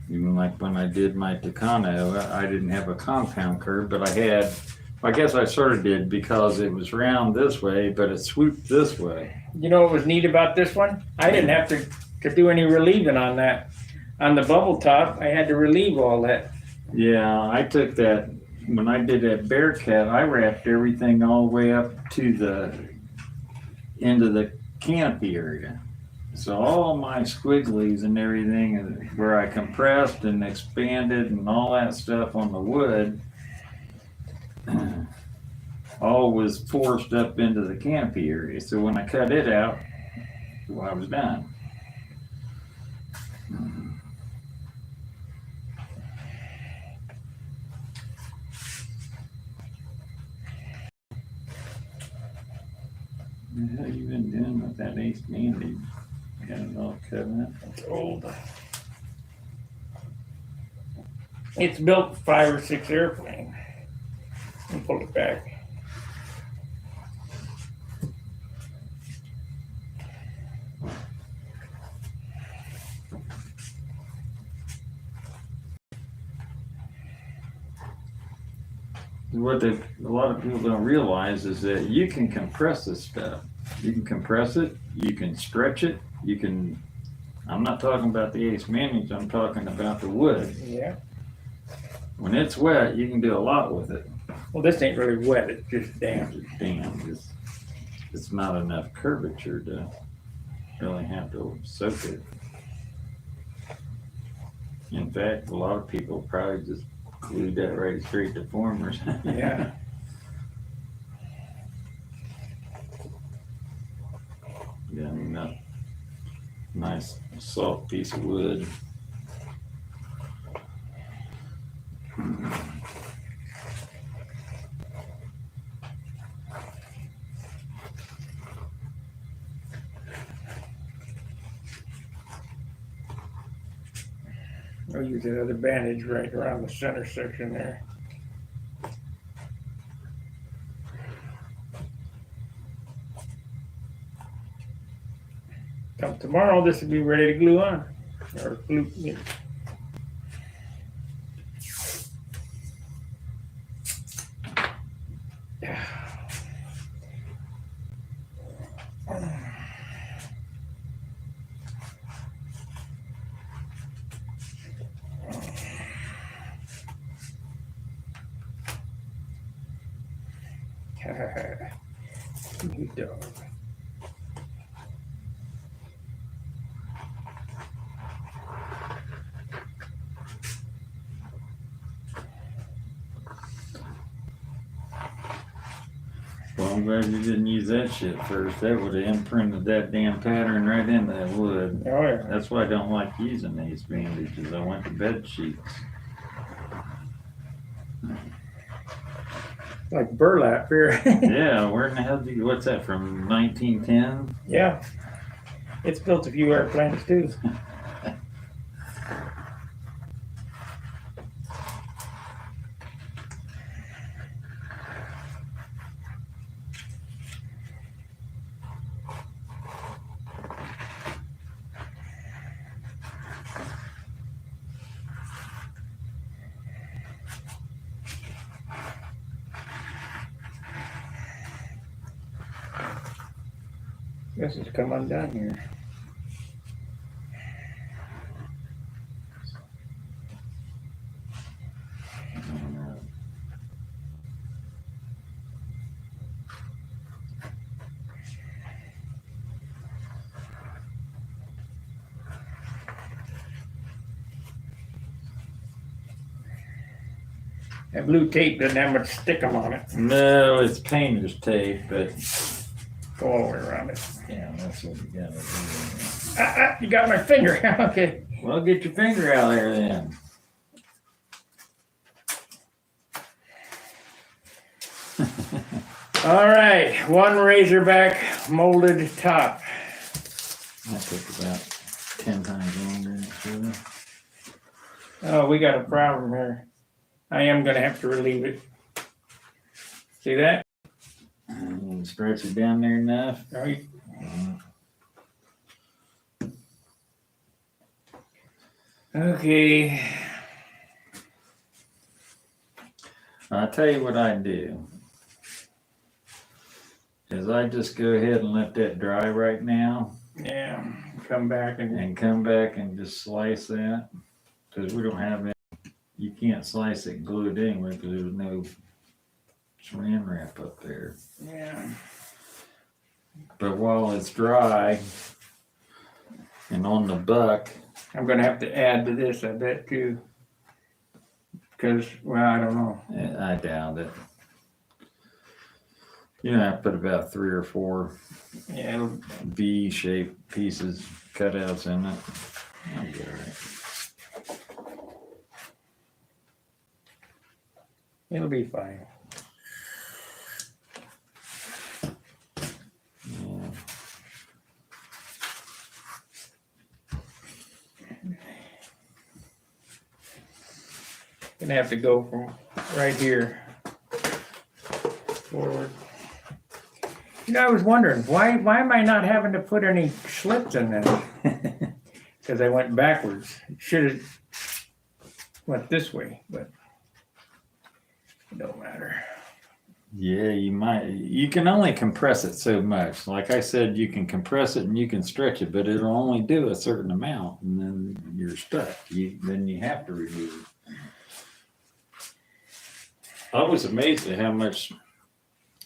Even like when I did my Takano, I didn't have a compound curve, but I guess I sort of did because it was round this way, but it swooped this way. You know what was neat about this one? I didn't have to do any relieving on that. On the bubble top, I had to relieve all that. Yeah, I took that, when I did that Bearcat, I wrapped everything all the way up to the end of the canopy area. So all my squigglies and everything where I compressed and expanded and all that stuff on the wood, all was forced up into the canopy area. So when I cut it out, well, I was done. What the hell you been doing with that Ace Band-Aid? Got it all cut up? It's old. It's built 5 or 6 airplanes. And pull it back. What a lot of people don't realize is that you can compress this stuff. You can compress it, you can stretch it, I'm not talking about the Ace Manage, I'm talking about the wood. Yeah. When it's wet, you can do a lot with it. Well, this ain't really wet. It's just damp. It's not enough curvature to really have to soak it. In fact, a lot of people probably just glued that right straight to formers. Yeah. Yeah, I mean, that nice soft piece of wood. I'll use that other bandage right around the center section there. Come tomorrow, this will be ready to glue on. Or glue. Yeah. Good dog. Well, I'm glad you didn't use that shit first. That would have imprinted that damn pattern right into that wood. Oh yeah. That's why I don't like using these bandages. I went to bed sheets. Like burlap here. Yeah, where in the hell what's that from 1910? Yeah. It's built a few airplanes too. This has come undone here. That blue tape doesn't have much stickum on it. No, it's painter's tape, but Go all the way around it. yeah, that's what you gotta do. You got my finger. Okay. Well, get your finger out there then. All right, one Razorback molded top. That took about 10 times longer than it should have. Oh, we got a problem here. I am gonna have to relieve it. See that? And stretch it down there enough. All right. Okay. I'll tell you what I do. Is I just go ahead and let that dry right now Yeah. Come back and and come back and just slice that. Because we don't have any, you can't slice it and glue it anyway because there's no saran wrap up there. yeah. But while it's dry and on the buck, I'm gonna have to add to this, I bet too. Because, well, I don't know. I doubt it. You know, I put about 3 or 4 Yeah, it'll, V-shaped pieces, cutouts in it. I'll be all right. it'll be fine. Yeah. Gonna have to go from right here forward. You know, I was wondering why am I not having to put any slits in this? Because I went backwards. It should have went this way, but it don't matter. Yeah, you can only compress it so much. Like I said, you can compress it and you can stretch it, but it'll only do a certain amount and then you're stuck. Then you have to remove it. I was amazed at how much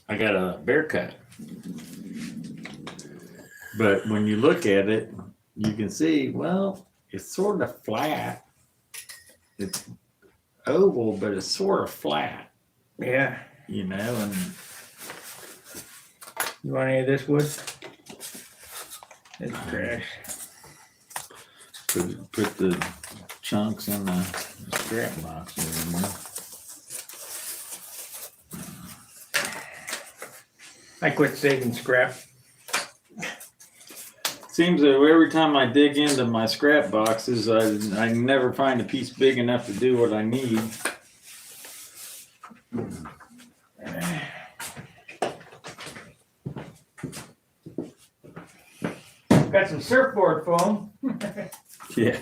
I got a bear cut. But when you look at it, you can see, well, it's sort of flat. It's oval, but it's sort of flat, Yeah. you know, and You want any of this wood? It's trash. put the chunks in the scrap box over there. I quit saving scrap. Seems that every time I dig into my scrap boxes, I never find a piece big enough to do what I need. Got some surfboard foam. Yeah.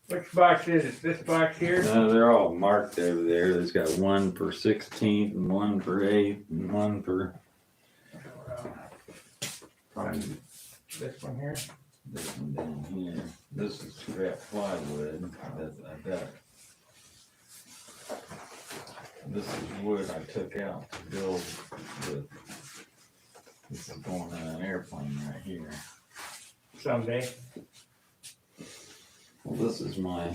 Which box is it? This box here? No, they're all marked over there. There's got 1 for 16th and 1 for 8th and 1 for This one here? this one down here. This is scrap plywood that I got. This is wood I took out to build with. This is going on an airplane right here. Someday. Well, this is my.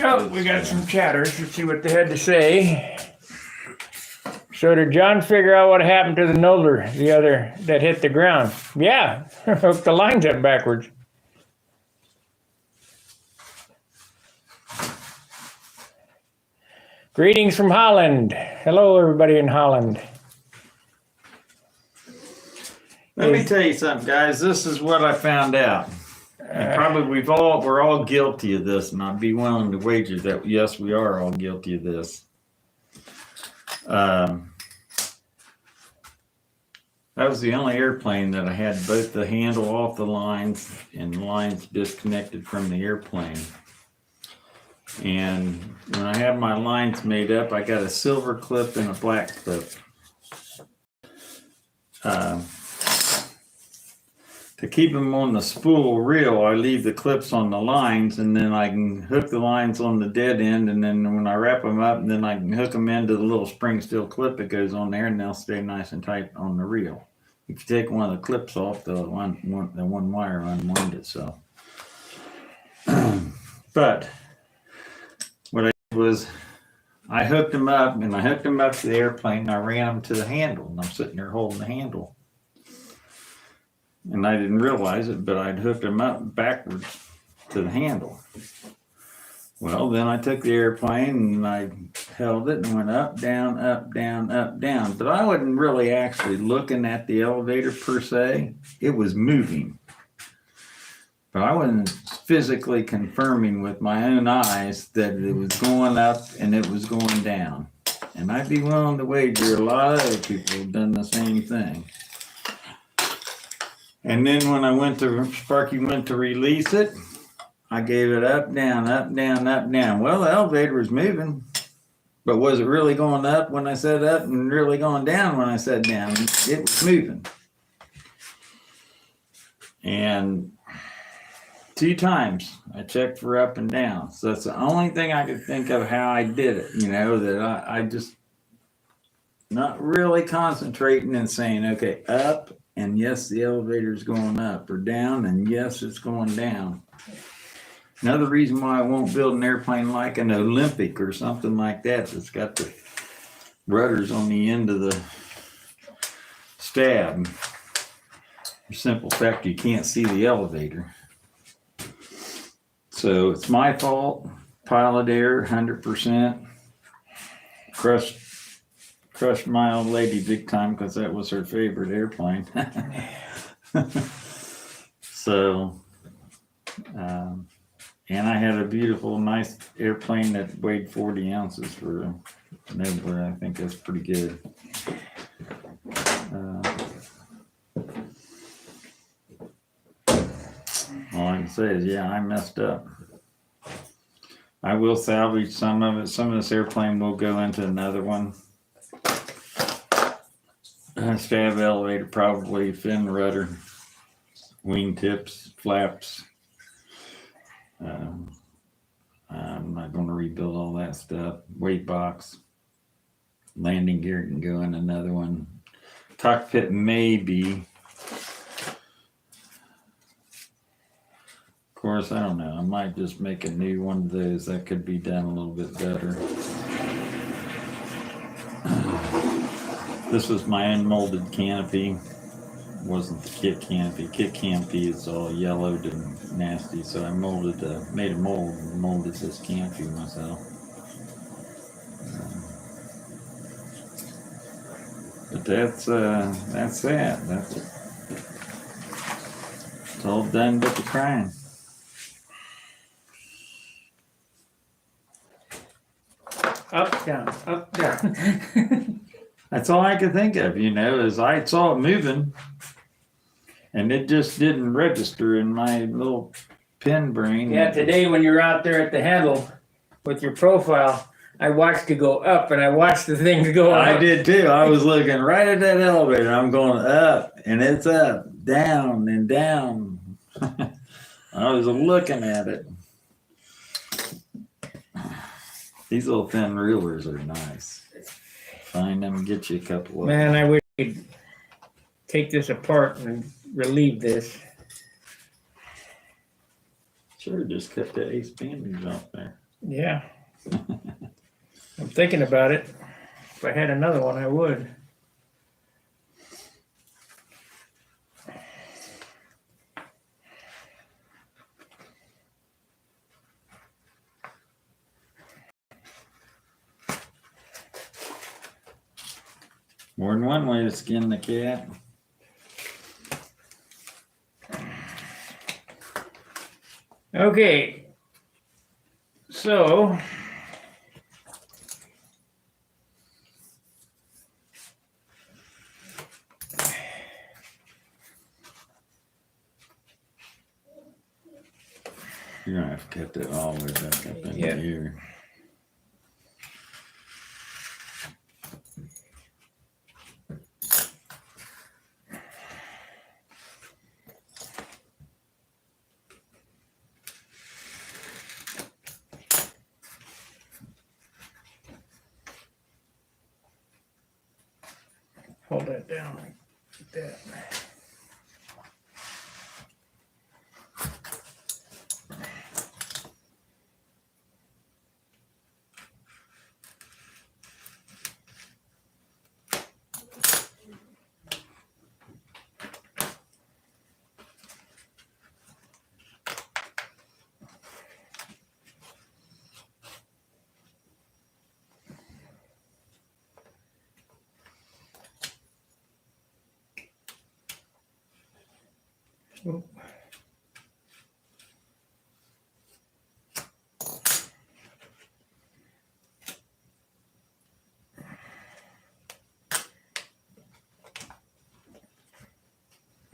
Oh, we got some chatters. Let's see what they had to say. So did John figure out what happened to the Nolder, the other that hit the ground? Yeah, hooked the lines up backwards. Greetings from Holland. Hello, everybody in Holland. Let me tell you something, guys. This is what I found out. And probably we're all guilty of this, and I'd be willing to wager that yes, we are all guilty of this. That was the only airplane that I had both the handle off the lines and lines disconnected from the airplane. And when I have my lines made up, I got a silver clip and a black clip. To keep them on the spool reel, I leave the clips on the lines, and then I can hook the lines on the dead end, and then when I wrap them up, then I can hook them into the little spring steel clip that goes on there, and they'll stay nice and tight on the reel. If you take one of the clips off, the one wire unwind itself. But what I did was I hooked them up, and I hooked them up to the airplane, and I ran them to the handle, and I'm sitting there holding the handle. And I didn't realize it, but I'd hooked them up backwards to the handle. Well, then I took the airplane and I held it and went up, down, up, down, up, down. But I wasn't really actually looking at the elevator per se. It was moving. But I wasn't physically confirming with my own eyes that it was going up and it was going down. And I'd be willing to wager a lot of other people have done the same thing. And then when Sparky went to release it, I gave it up, down, up, down, up, down. Well, the elevator was moving, but was it really going up when I said up and really going down when I said down? It was moving. And 2 times I checked for up and down. So that's the only thing I could think of how I did it, that I just not really concentrating and saying, okay, up. And yes, the elevator's going up, or down, and yes, it's going down. Another reason why I won't build an airplane like an Olympic or something like that that's got the rudders on the end of the stab. The simple fact you can't see the elevator. So it's my fault. Pilot error, 100%. Crushed my old lady big time because that was her favorite airplane. So, and I had a beautiful, nice airplane that weighed 40 ounces for an Nebula. I think that's pretty good. All I can say is, yeah, I messed up. I will salvage some of it. Some of this airplane will go into another one. Stab elevator, probably fin rudder, wing tips, flaps. I'm not going to rebuild all that stuff. Weight box, landing gear can go in another one. Cockpit maybe. Of course, I don't know. I might just make a new one of those. That could be done a little bit better. This was my unmolded canopy. Wasn't the kit canopy. Kit canopy is all yellowed and nasty, so I made a mold and molded this canopy myself. But that's that. It's all done but the crying. Up, down, up, down. That's all I could think of, is I saw it moving and it just didn't register in my little pin brain. Yeah, today when you're out there at the handle with your profile, I watched it go up and I watched the thing go up. I did too. I was looking right at that elevator. I'm going up and it's up, down and down. I was looking at it. These little thin rulers are nice. Find them, get you a couple of them. Man, I wish we'd take this apart and relieve this. Sure, just cut the ace bandage off there. Yeah. I'm thinking about it. If I had another one, I would. More than one way to skin the cat. Okay. So You're gonna have to cut that all the way back up in Yeah. here. Hold that down like that. Oh.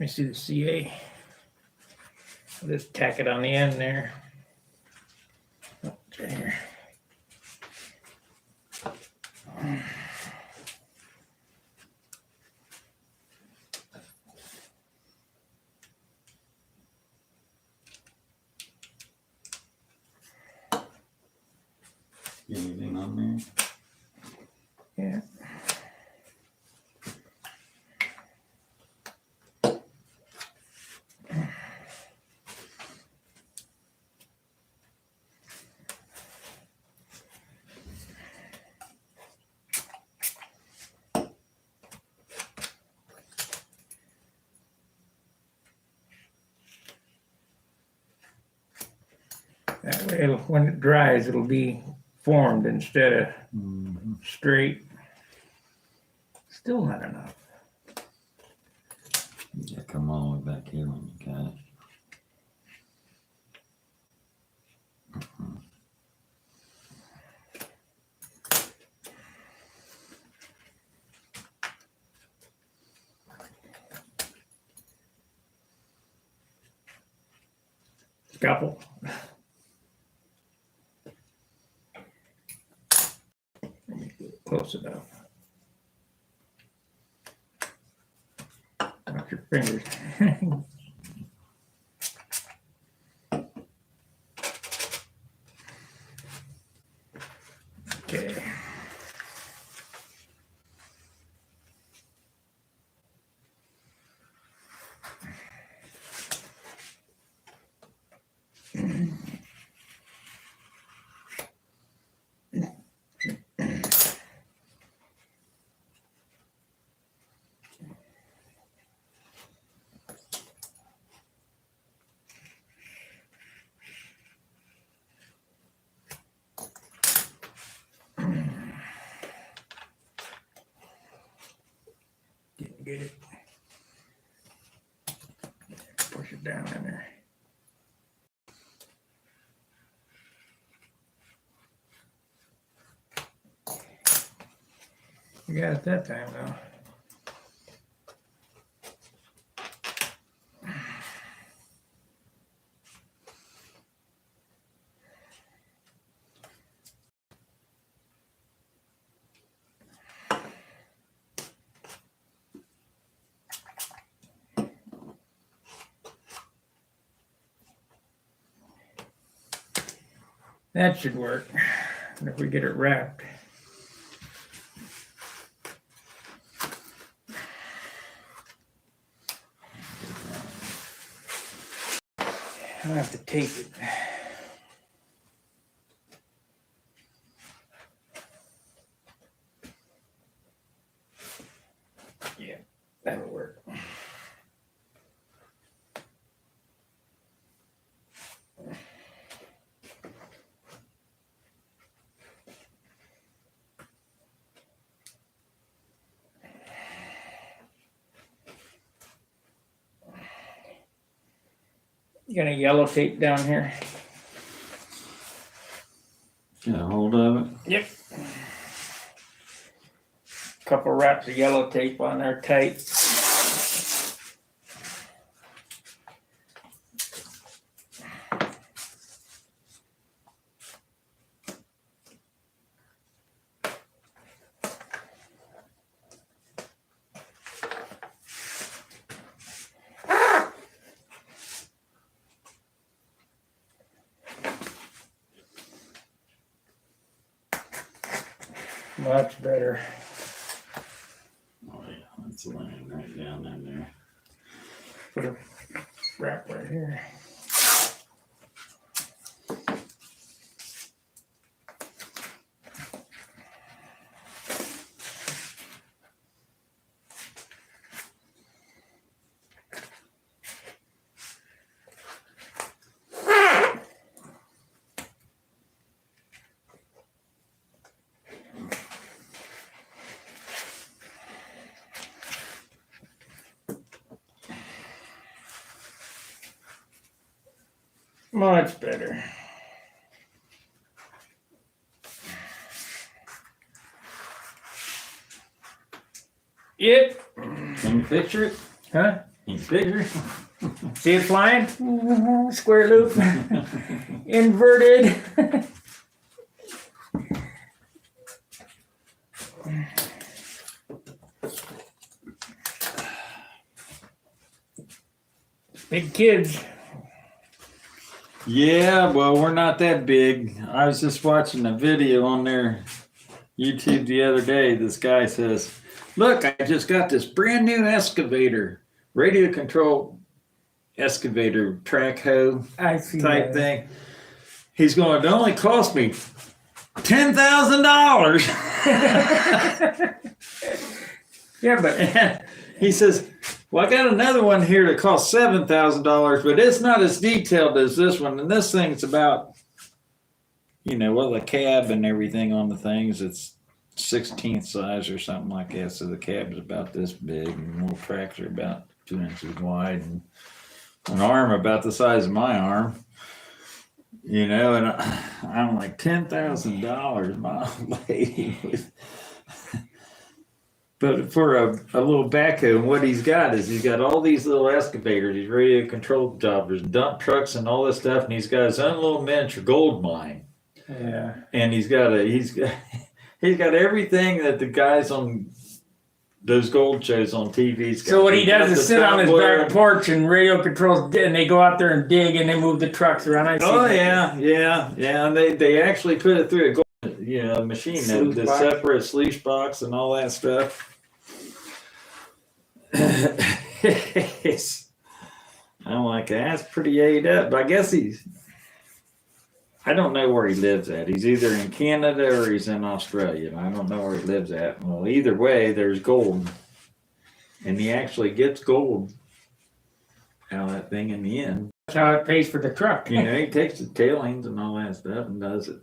Let me see the CA. I'll just tack it on the end there. Oh, there. Anything on there? Yeah. That way, when it dries, it'll be formed instead of straight. Still not enough. Yeah, come all the way back here when you cut it. Scalpel. Let me get it close enough. Watch your fingers. Okay. Get it. Push it down in there. You got it that time though. That should work. And if we get it wrapped. I'll have to tape it. Yeah, that'll work. You got any yellow tape down here? Get a hold of it. Yep. Couple wraps of yellow tape on there tight. Much better. Oh yeah, that's laying right down in there. Put a wrap right here. Much better. Yep. Can you picture it? Huh? Can you picture it? See it flying? Square loop. Inverted. Big kids. Yeah, well, we're not that big. I was just watching a video on their YouTube the other day. This guy says, "Look, I just got this brand new excavator, radio control excavator, track hoe I see type that. thing." He's going, "It only cost me $10,000." Yeah, but He says, "Well, I got another one here that costs $7,000, but it's not as detailed as this one. And this thing's about, the cab and everything on the things, it's 16th size or something like that. So the cab's about this big, and little tracks are about 2 inches wide, and an arm about the size of my arm. And I'm like, $10,000, my lady." But for a little backhoe, and what he's got is he's got all these little excavators, these radio controlled jobbers, dump trucks, and all this stuff, and he's got his own little miniature gold mine. yeah. And he's got everything that the guys on those gold shows on TV. So what he does is sit on his back porch and radio controls, and they go out there and dig, and they move the trucks around. I see that. yeah, and they actually put it through a gold, machine, Sluice the box. separate sluice box and all that stuff. I'm like, that's pretty ate up. But I guess I don't know where he lives at. He's either in Canada or he's in Australia. I don't know where he lives at. Well, either way, there's gold. And he actually gets gold out of that thing in the end. That's how it pays for the truck. He takes the tailings and all that stuff and does it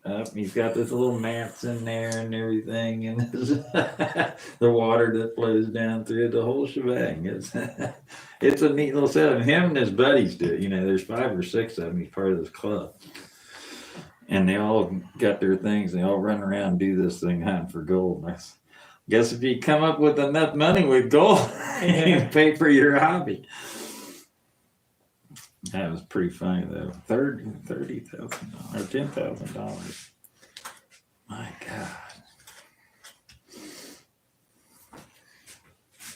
up. He's got this little mats in there and everything, and the water that flows down through it, the whole shebang. It's a neat little setup. Him and his buddies do it. There's 5 or 6 of them. He's part of this club, and they all got their things. They all run around and do this thing hunting for gold. I guess if you come up with enough money with gold, you can pay for your hobby. That was pretty funny though. $30,000 or $10,000. My God.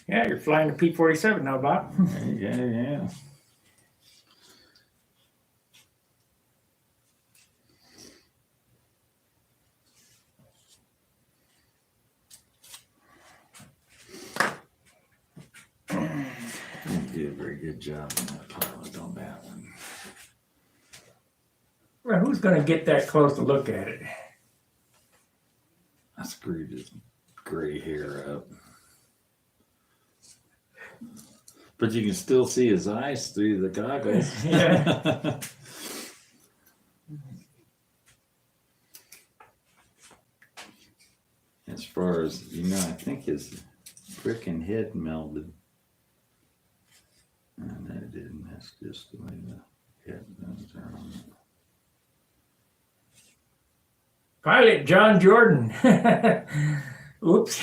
Yeah, you're flying a P-47 now, Bob. There you go, yeah. Didn't do a very good job on that pilot on that one. Well, who's going to get that close to look at it? I screwed his gray hair up. But you can still see his eyes through the goggles. Yeah. As far as, I think his freaking head melded. No, it didn't. That's just the way the head moves around. Pilot John Jordan. Oops.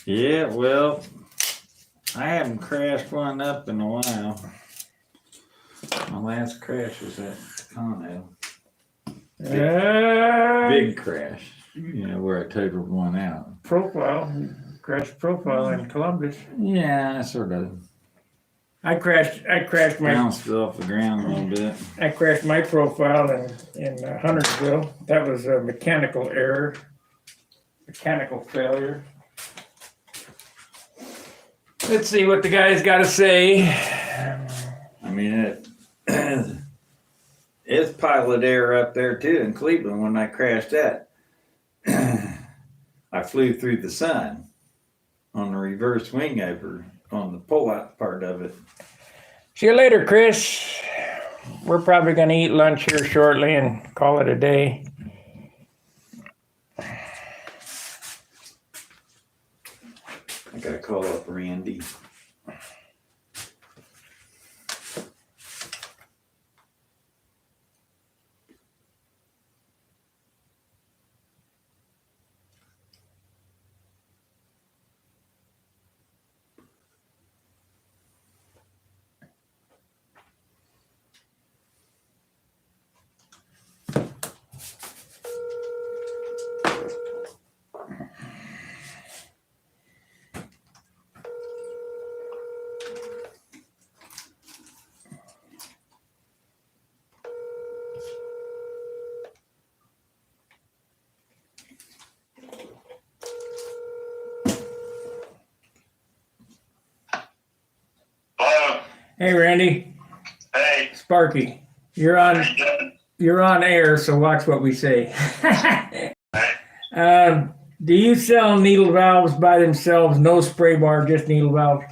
Yeah, well, I haven't crashed one up in a while. My last crash was at Conno. Big crash, where I totaled one out. Profile. Crash profile in Columbus. Yeah, sort of I crashed Bounced off the ground a little bit. my profile in Huntersville. That was a mechanical error, mechanical failure. Let's see what the guy's got to say. I mean, it's pilot error up there too in Cleveland when I crashed that. I flew through the sun on the reverse wing over on the pull-out part of it. See you later, Chris. We're probably going to eat lunch here shortly and call it a day. I gotta call up Randy. Hello. Hey, Randy. Hey. Sparky. You're on air, so watch what we say. Do you sell needle valves by themselves? No spray bar, just needle valve?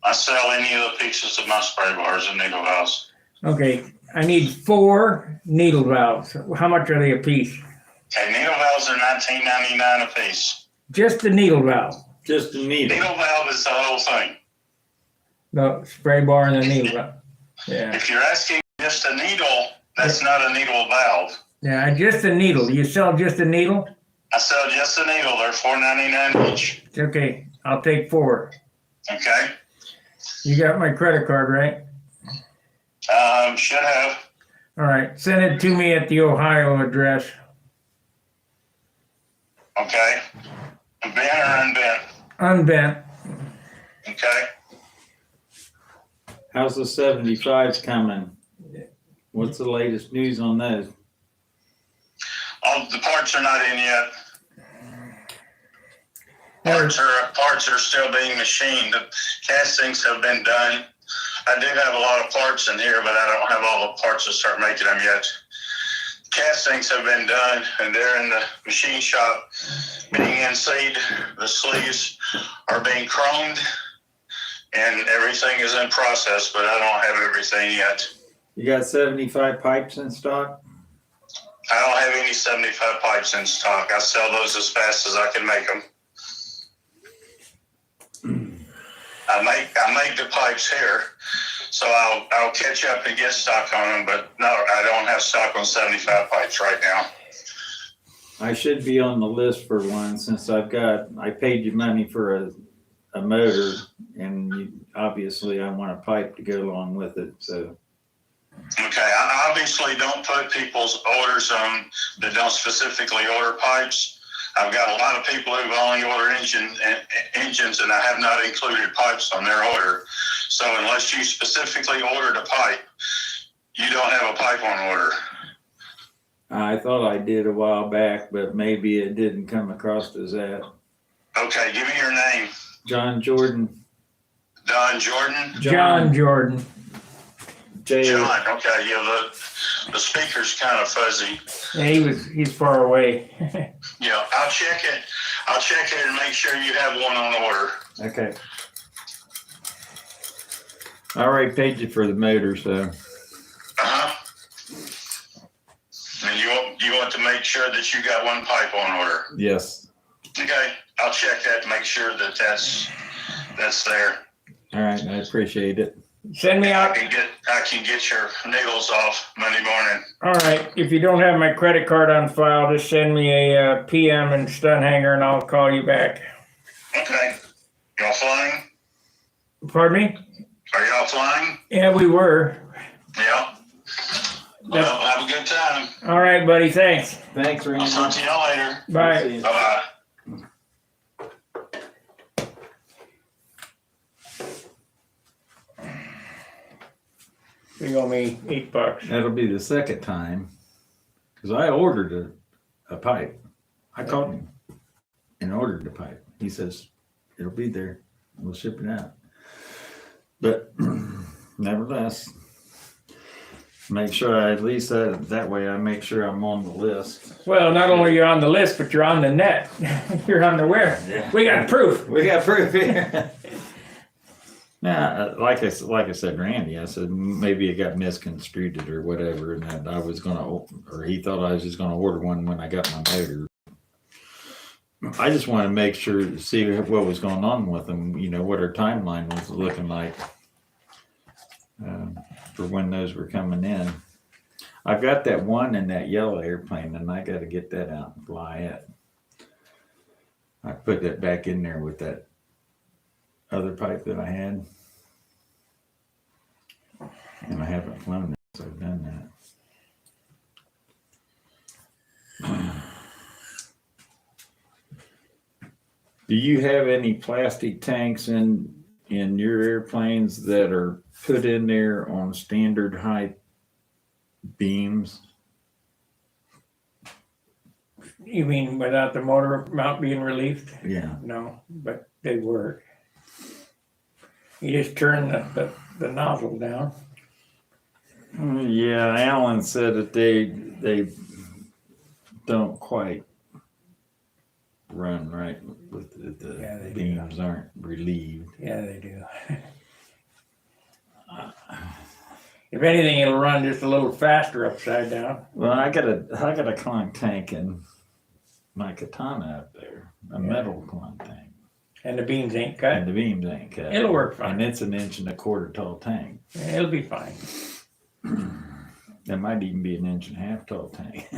I sell any of the pieces of my spray bars and needle valves. Okay, I need 4 needle valves. How much are they a piece? Okay, needle valves are $19.99 a piece. Just the needle valve. Just a needle. Needle valve is the whole thing. The spray bar and the needle valve. Yeah. If you're asking just a needle, that's not a needle valve. Yeah, just a needle. You sell just a needle? I sell just a needle. They're $4.99 each. Okay, I'll take 4. Okay. You got my credit card, right? Should have. All right, send it to me at the Ohio address. Okay. Bent or unbent? Unbent. Okay. How's the 75s coming? What's the latest news on those? Oh, the parts are not in yet. Parts are still being machined. The castings have been done. I do have a lot of parts in here, but I don't have all the parts to start making them yet. Castings have been done, and they're in the machine shop being NC'd. The sleeves are being chromed, and everything is in process, but I don't have everything yet. You got 75 pipes in stock? I don't have any 75 pipes in stock. I sell those as fast as I can make them. I make the pipes here, so I'll catch up and get stock on them, but no, I don't have stock on 75 pipes right now. I should be on the list for one since I paid you money for a motor, and obviously I want a pipe to go along with it, so. Okay, I obviously don't put people's orders on that don't specifically order pipes. I've got a lot of people who've only ordered engines, and I have not included pipes on their order. So unless you specifically ordered a pipe, you don't have a pipe on order. I thought I did a while back, but maybe it didn't come across as that. Okay, give me your name. John Jordan. Don Jordan? John Jordan. John, okay, yeah, the speaker's kind of fuzzy. Yeah, he's far away. Yeah, I'll check it and make sure you have one on order. Okay. I already paid you for the motor, so. Uh-huh. And you want to make sure that you got one pipe on order. Yes. Okay, I'll check that to make sure that that's there. All right, I appreciate it. Send me out. I can get your needles off Monday morning. All right. If you don't have my credit card on file, just send me a PM and Stunt hanger, and I'll call you back. Okay. Y'all flying? Pardon me? Are y'all flying? Yeah, we were. Yeah. Well, have a good time. All right, buddy. Thanks. Thanks, Randy. I'll talk to y'all later. Bye. See you. Bye-bye. You owe me $8. That'll be the second time. Cause I ordered a pipe. I called him and ordered the pipe. He says, it'll be there. We'll ship it out. But nevertheless, make sure I at least that way I make sure I'm on the list. Well, not only are you on the list, but you're on the net. You're on the where. Yeah. We got proof. We got proof here. Now, like I said, Randy, I said maybe it got misconstrued or whatever, and that I was gonna, or he thought I was just gonna order one when I got my motor. I just want to make sure to see what was going on with them. You know what our timeline was looking like for when those were coming in. I've got that one in that yellow airplane, and I got to get that out and fly it. I put that back in there with that other pipe that I had. And I haven't flown it, so I've done that. Do you have any plastic tanks in your airplanes that are put in there on standard height beams? You mean without the motor mount being relieved? Yeah. No, but they work. You just turn the nozzle down. Yeah, Alan said that they don't quite run right with the Yeah, they do. beams aren't relieved. Yeah, they do. If anything, it'll run just a little faster upside down. Well, I got a clunk tank in my Katana up there, a metal clunk tank, And the beams ain't and cut. the beams ain't cut. It'll work fine. And it's an 1.25 inch tall tank. It'll be fine. That might even be an 1.5 inch tall tank.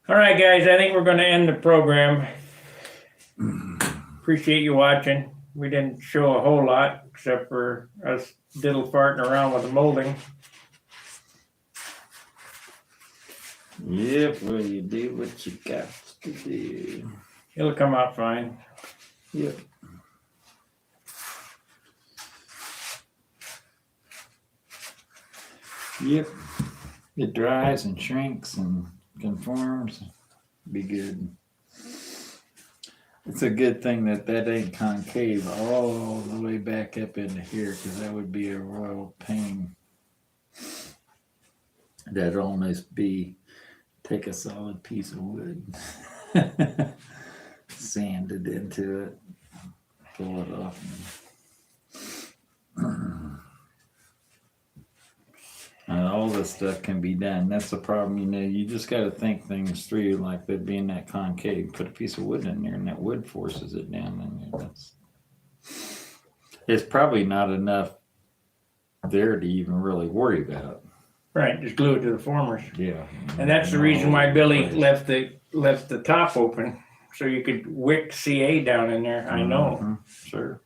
All right, guys, I think we're going to end the program. Appreciate you watching. We didn't show a whole lot except for us diddle farting around with the molding. Yep, well, you do what you got to do. It'll come out fine. Yep. Yep. It dries and shrinks and conforms. Be good. It's a good thing that ain't concave all the way back up into here, because that would be a royal pain. That'd almost be take a solid piece of wood, sand it into it, pull it off. And all this stuff can be done. That's the problem, you know. You just got to think things through, like that being that concave. Put a piece of wood in there, and that wood forces it down in there. It's probably not enough there to even really worry about. Right, just glue it to the formers. Yeah, And that's the reason why Billy left the top open, so you could wick CA down in there. I know. Mhm, sure.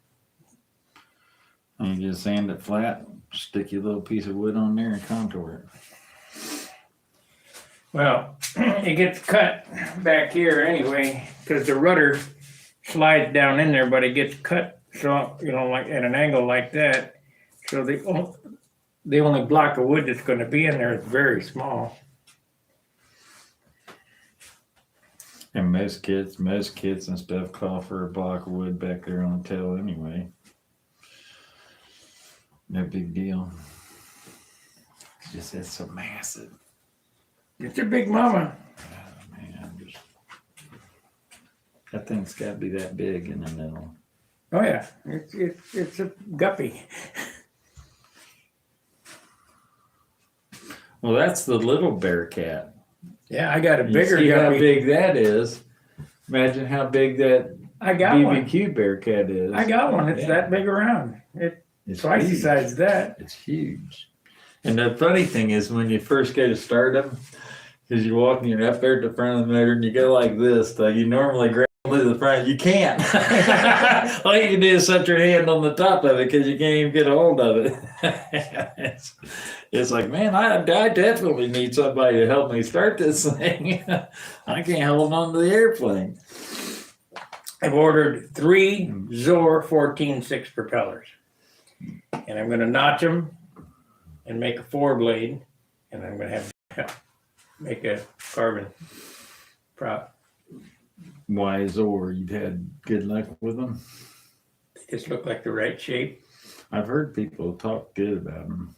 And you just sand it flat, stick your little piece of wood on there, and contour it. Well, it gets cut back here anyway, because the rudder slides down in there, but it gets cut, so, you know, like at an angle like that. So the only block of wood that's going to be in there is very small. And most kids and stuff call for a block of wood back there on the tail anyway. No big deal. It's just it's so massive. It's a big mama. Oh, man, that thing's got to be that big in the middle. Oh yeah, it's a guppy. Well, that's the little bear cat. Yeah, I got a You bigger see how guppy. big that is. Imagine how big that I got one. BBQ bear cat is. I got one. It's Yeah. that big around. It's Twice the huge. size of that. It's huge. And the funny thing is, when you first go to start them, because you're walking, you're up there at the front of the motor, and you go like this. So you normally grab to the front. You can't. All you can do is set your hand on the top of it because you can't even get a hold of it. It's like, man, I definitely need somebody to help me start this thing. I can't hold on to the airplane. I've ordered 3 Zor 14.6 propellers, and I'm going to notch them and make a 4-blade, and I'm going to make a carbon prop. Why Zor? You've had good luck with them? They just look like the right shape. I've heard people talk good about them.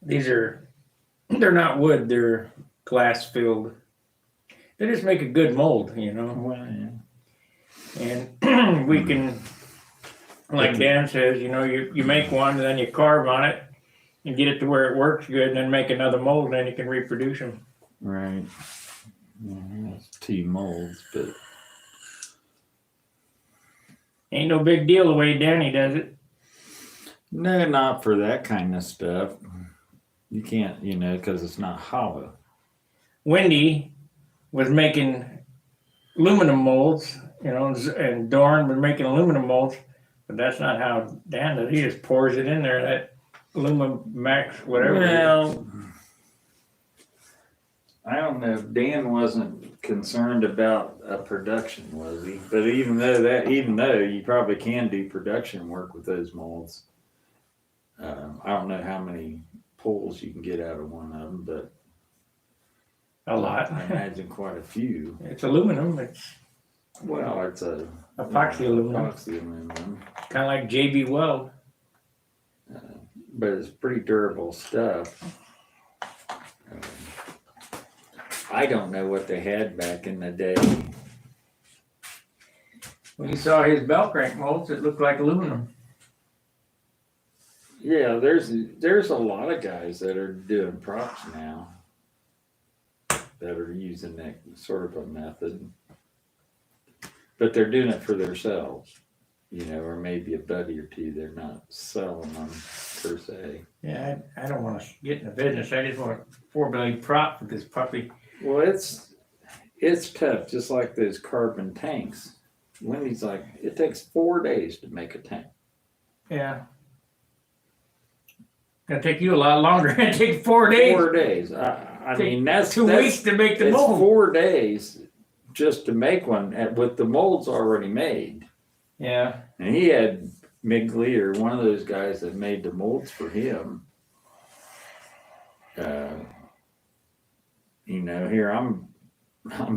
They're not wood, they're glass filled. They just make a good mold, you know. Well, yeah. And we can, like Dan says, you know, you make one and then you carve on it and get it to where it works good, and then make another mold, and then you can reproduce them. Right. It's 2 molds, but Ain't no big deal the way Danny does it. no, not for that kind of stuff. You can't, you know, because it's not hollow. Wendy was making aluminum molds, you know, and Dorn was making aluminum molds, but that's not how Dan does it. He just pours it in there, that aluminum max, whatever. Well, I don't know. Dan wasn't concerned about a production, was he? But even though you probably can do production work with those molds, I don't know how many pulls you can get out of one of them, but A lot. I imagine quite a few. It's aluminum. It's Well, it's a epoxy aluminum. Epoxy aluminum, Kind of like JB Weld. but it's pretty durable stuff. I don't know what they had back in the day. When you saw his belt crank molds, it looked like aluminum. Yeah, there's a lot of guys that are doing props now that are using that sort of a method, but they're doing it for themselves, you know, or maybe a buddy or two. They're not selling them per se. Yeah, I don't want to get in the business. I just want a 4-blade prop for this puppy. Well, it's tough, just like those carbon tanks. Wendy's like, it takes 4 days to make a tank. Yeah. Gonna take you a lot longer. It take 4 days. 4 days. I mean, that's 2 weeks to make the it's mold. 4 days just to make one with the molds already made. Yeah. And he had Migley, or one of those guys that made the molds for him. You know, here I'm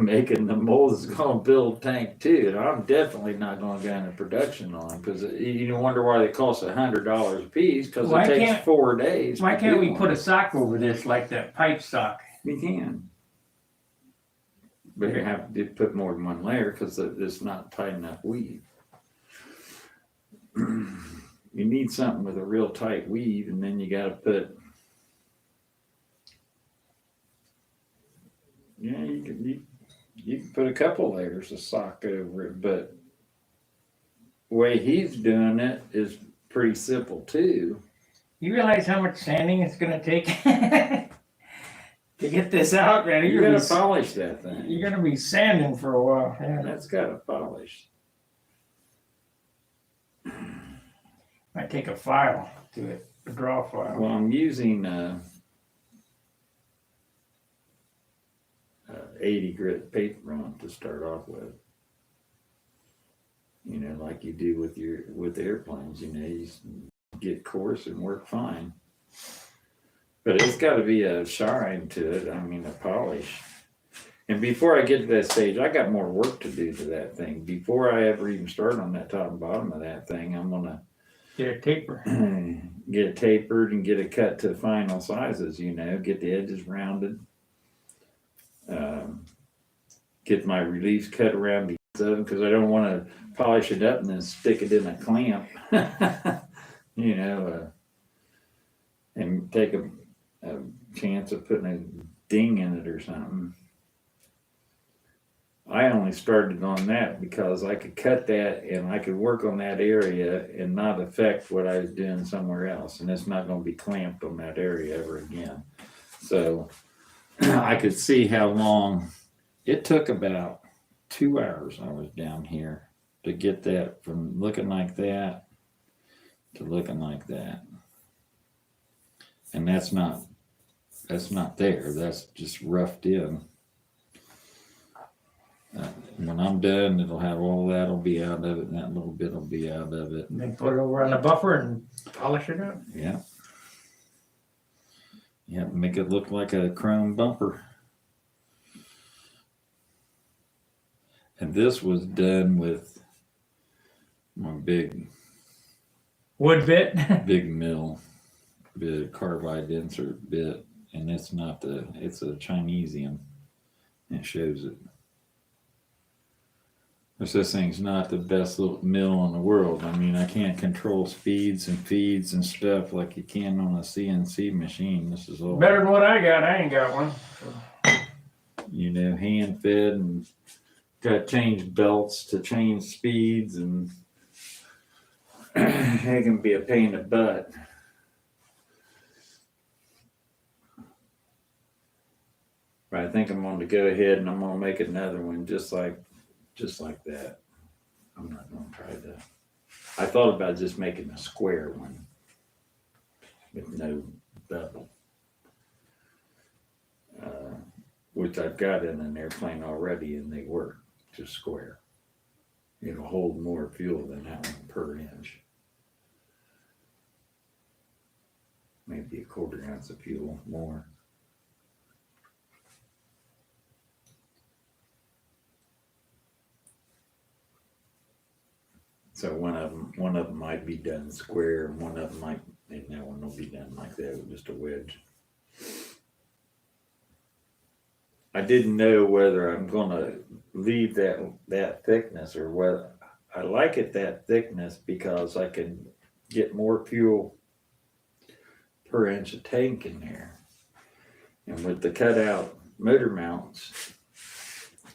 making the molds that's going to build a tank too, and I'm definitely not going to go into production on because you wonder why they cost $100 a piece because it takes 4 days. Why can't we put a sock over this like that pipe sock? We can, but you have to put more than one layer because it's not tight enough weave. You need something with a real tight weave, and then you got to put. Yeah, you can put a couple layers of sock over it, but the way he's doing it is pretty simple too. You realize how much sanding it's gonna take to get this out, man? You gotta polish that thing. You're gonna be sanding for a while. Yeah. That's gotta polish. Might take a file to it, a draw file. Well, I'm using 80 grit paper on to start off with. You know, like you do with airplanes. You know, you get coarse and work fine, but it's got to be a shine to it. I mean, a polish. And before I get to that stage, I got more work to do to that thing. Before I ever even start on that top and bottom of that thing, I'm gonna Get a taper. get it tapered and get it cut to final sizes. You know, get the edges rounded. Get my reliefs cut around the ends of them because I don't want to polish it up and then stick it in a clamp. You know, and take a chance of putting a ding in it or something. I only started on that because I could cut that and I could work on that area and not affect what I was doing somewhere else. And it's not going to be clamped on that area ever again. So I could see how long it took. About 2 hours I was down here to get that from looking like that to looking like that. And that's not there. That's just roughed in. When I'm done, it'll have all that'll be out of it, and that little bit will be out of it. And then put it over on the buffer and polish it up. Yeah. Yeah, make it look like a chrome bumper. And this was done with my big Wood bit. mill bit, carbide insert bit, and it's not it's a Chinesium. It shows it. Because this thing's not the best little mill in the world. I mean, I can't control speeds and feeds and stuff like you can on a CNC machine. This is all Better than what I got. I ain't got one. So. hand fed, and got to change belts to change speeds, and it can be a pain in the butt. But I think I'm going to go ahead and I'm going to make another one just like that. I'm not going to try that. I thought about just making a square one with no bevel, which I've got in an airplane already, and they work just square. It'll hold more fuel than that one per inch. Maybe a quarter ounce of fuel more. So one of them might be done square, and one of them might, and that one will be done like that with just a wedge. I didn't know whether I'm gonna leave that thickness or whether I like it that thickness because I can get more fuel per inch of tank in there. And with the cutout motor mounts,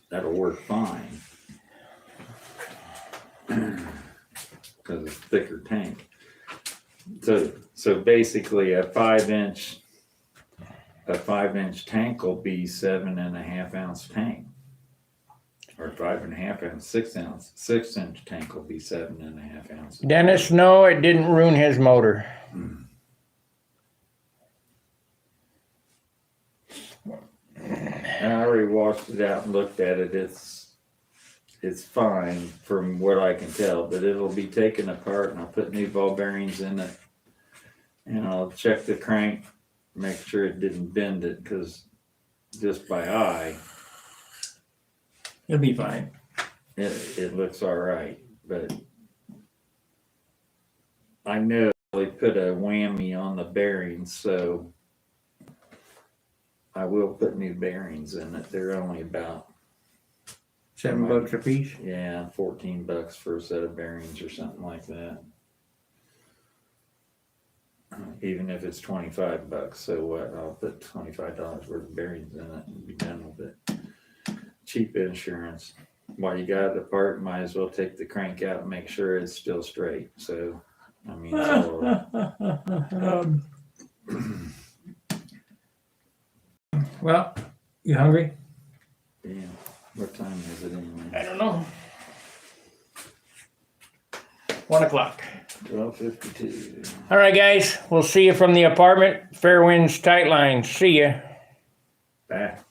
that'll work fine. Because it's a thicker tank. So basically a 5-inch tank will be 7.5 ounce tank. Or 5.5 ounce, 6-inch tank will be 7.5 ounces. Dennis, no, it didn't ruin his motor. I already washed it out and looked at it. It's fine from what I can tell, but it'll be taken apart, and I'll put new ball bearings in it, and I'll check the crank, make sure it didn't bend it, because just by eye, It'll be fine. it looks all right. But I know they put a whammy on the bearings, so I will put new bearings in it. They're only about $7 a piece. Yeah, $14 for a set of bearings or something like that. Even if it's $25, so what? I'll put $25 worth of bearings in it and be done with it. Cheap insurance. While you got it apart, might as well take the crank out and make sure it's still straight. So, I mean, it's all Well, you hungry? yeah. What time is it anyway? I don't know. 1 o'clock. 12:52. All right, guys. We'll see you from the apartment. Fair winds, tight lines. See ya. Back.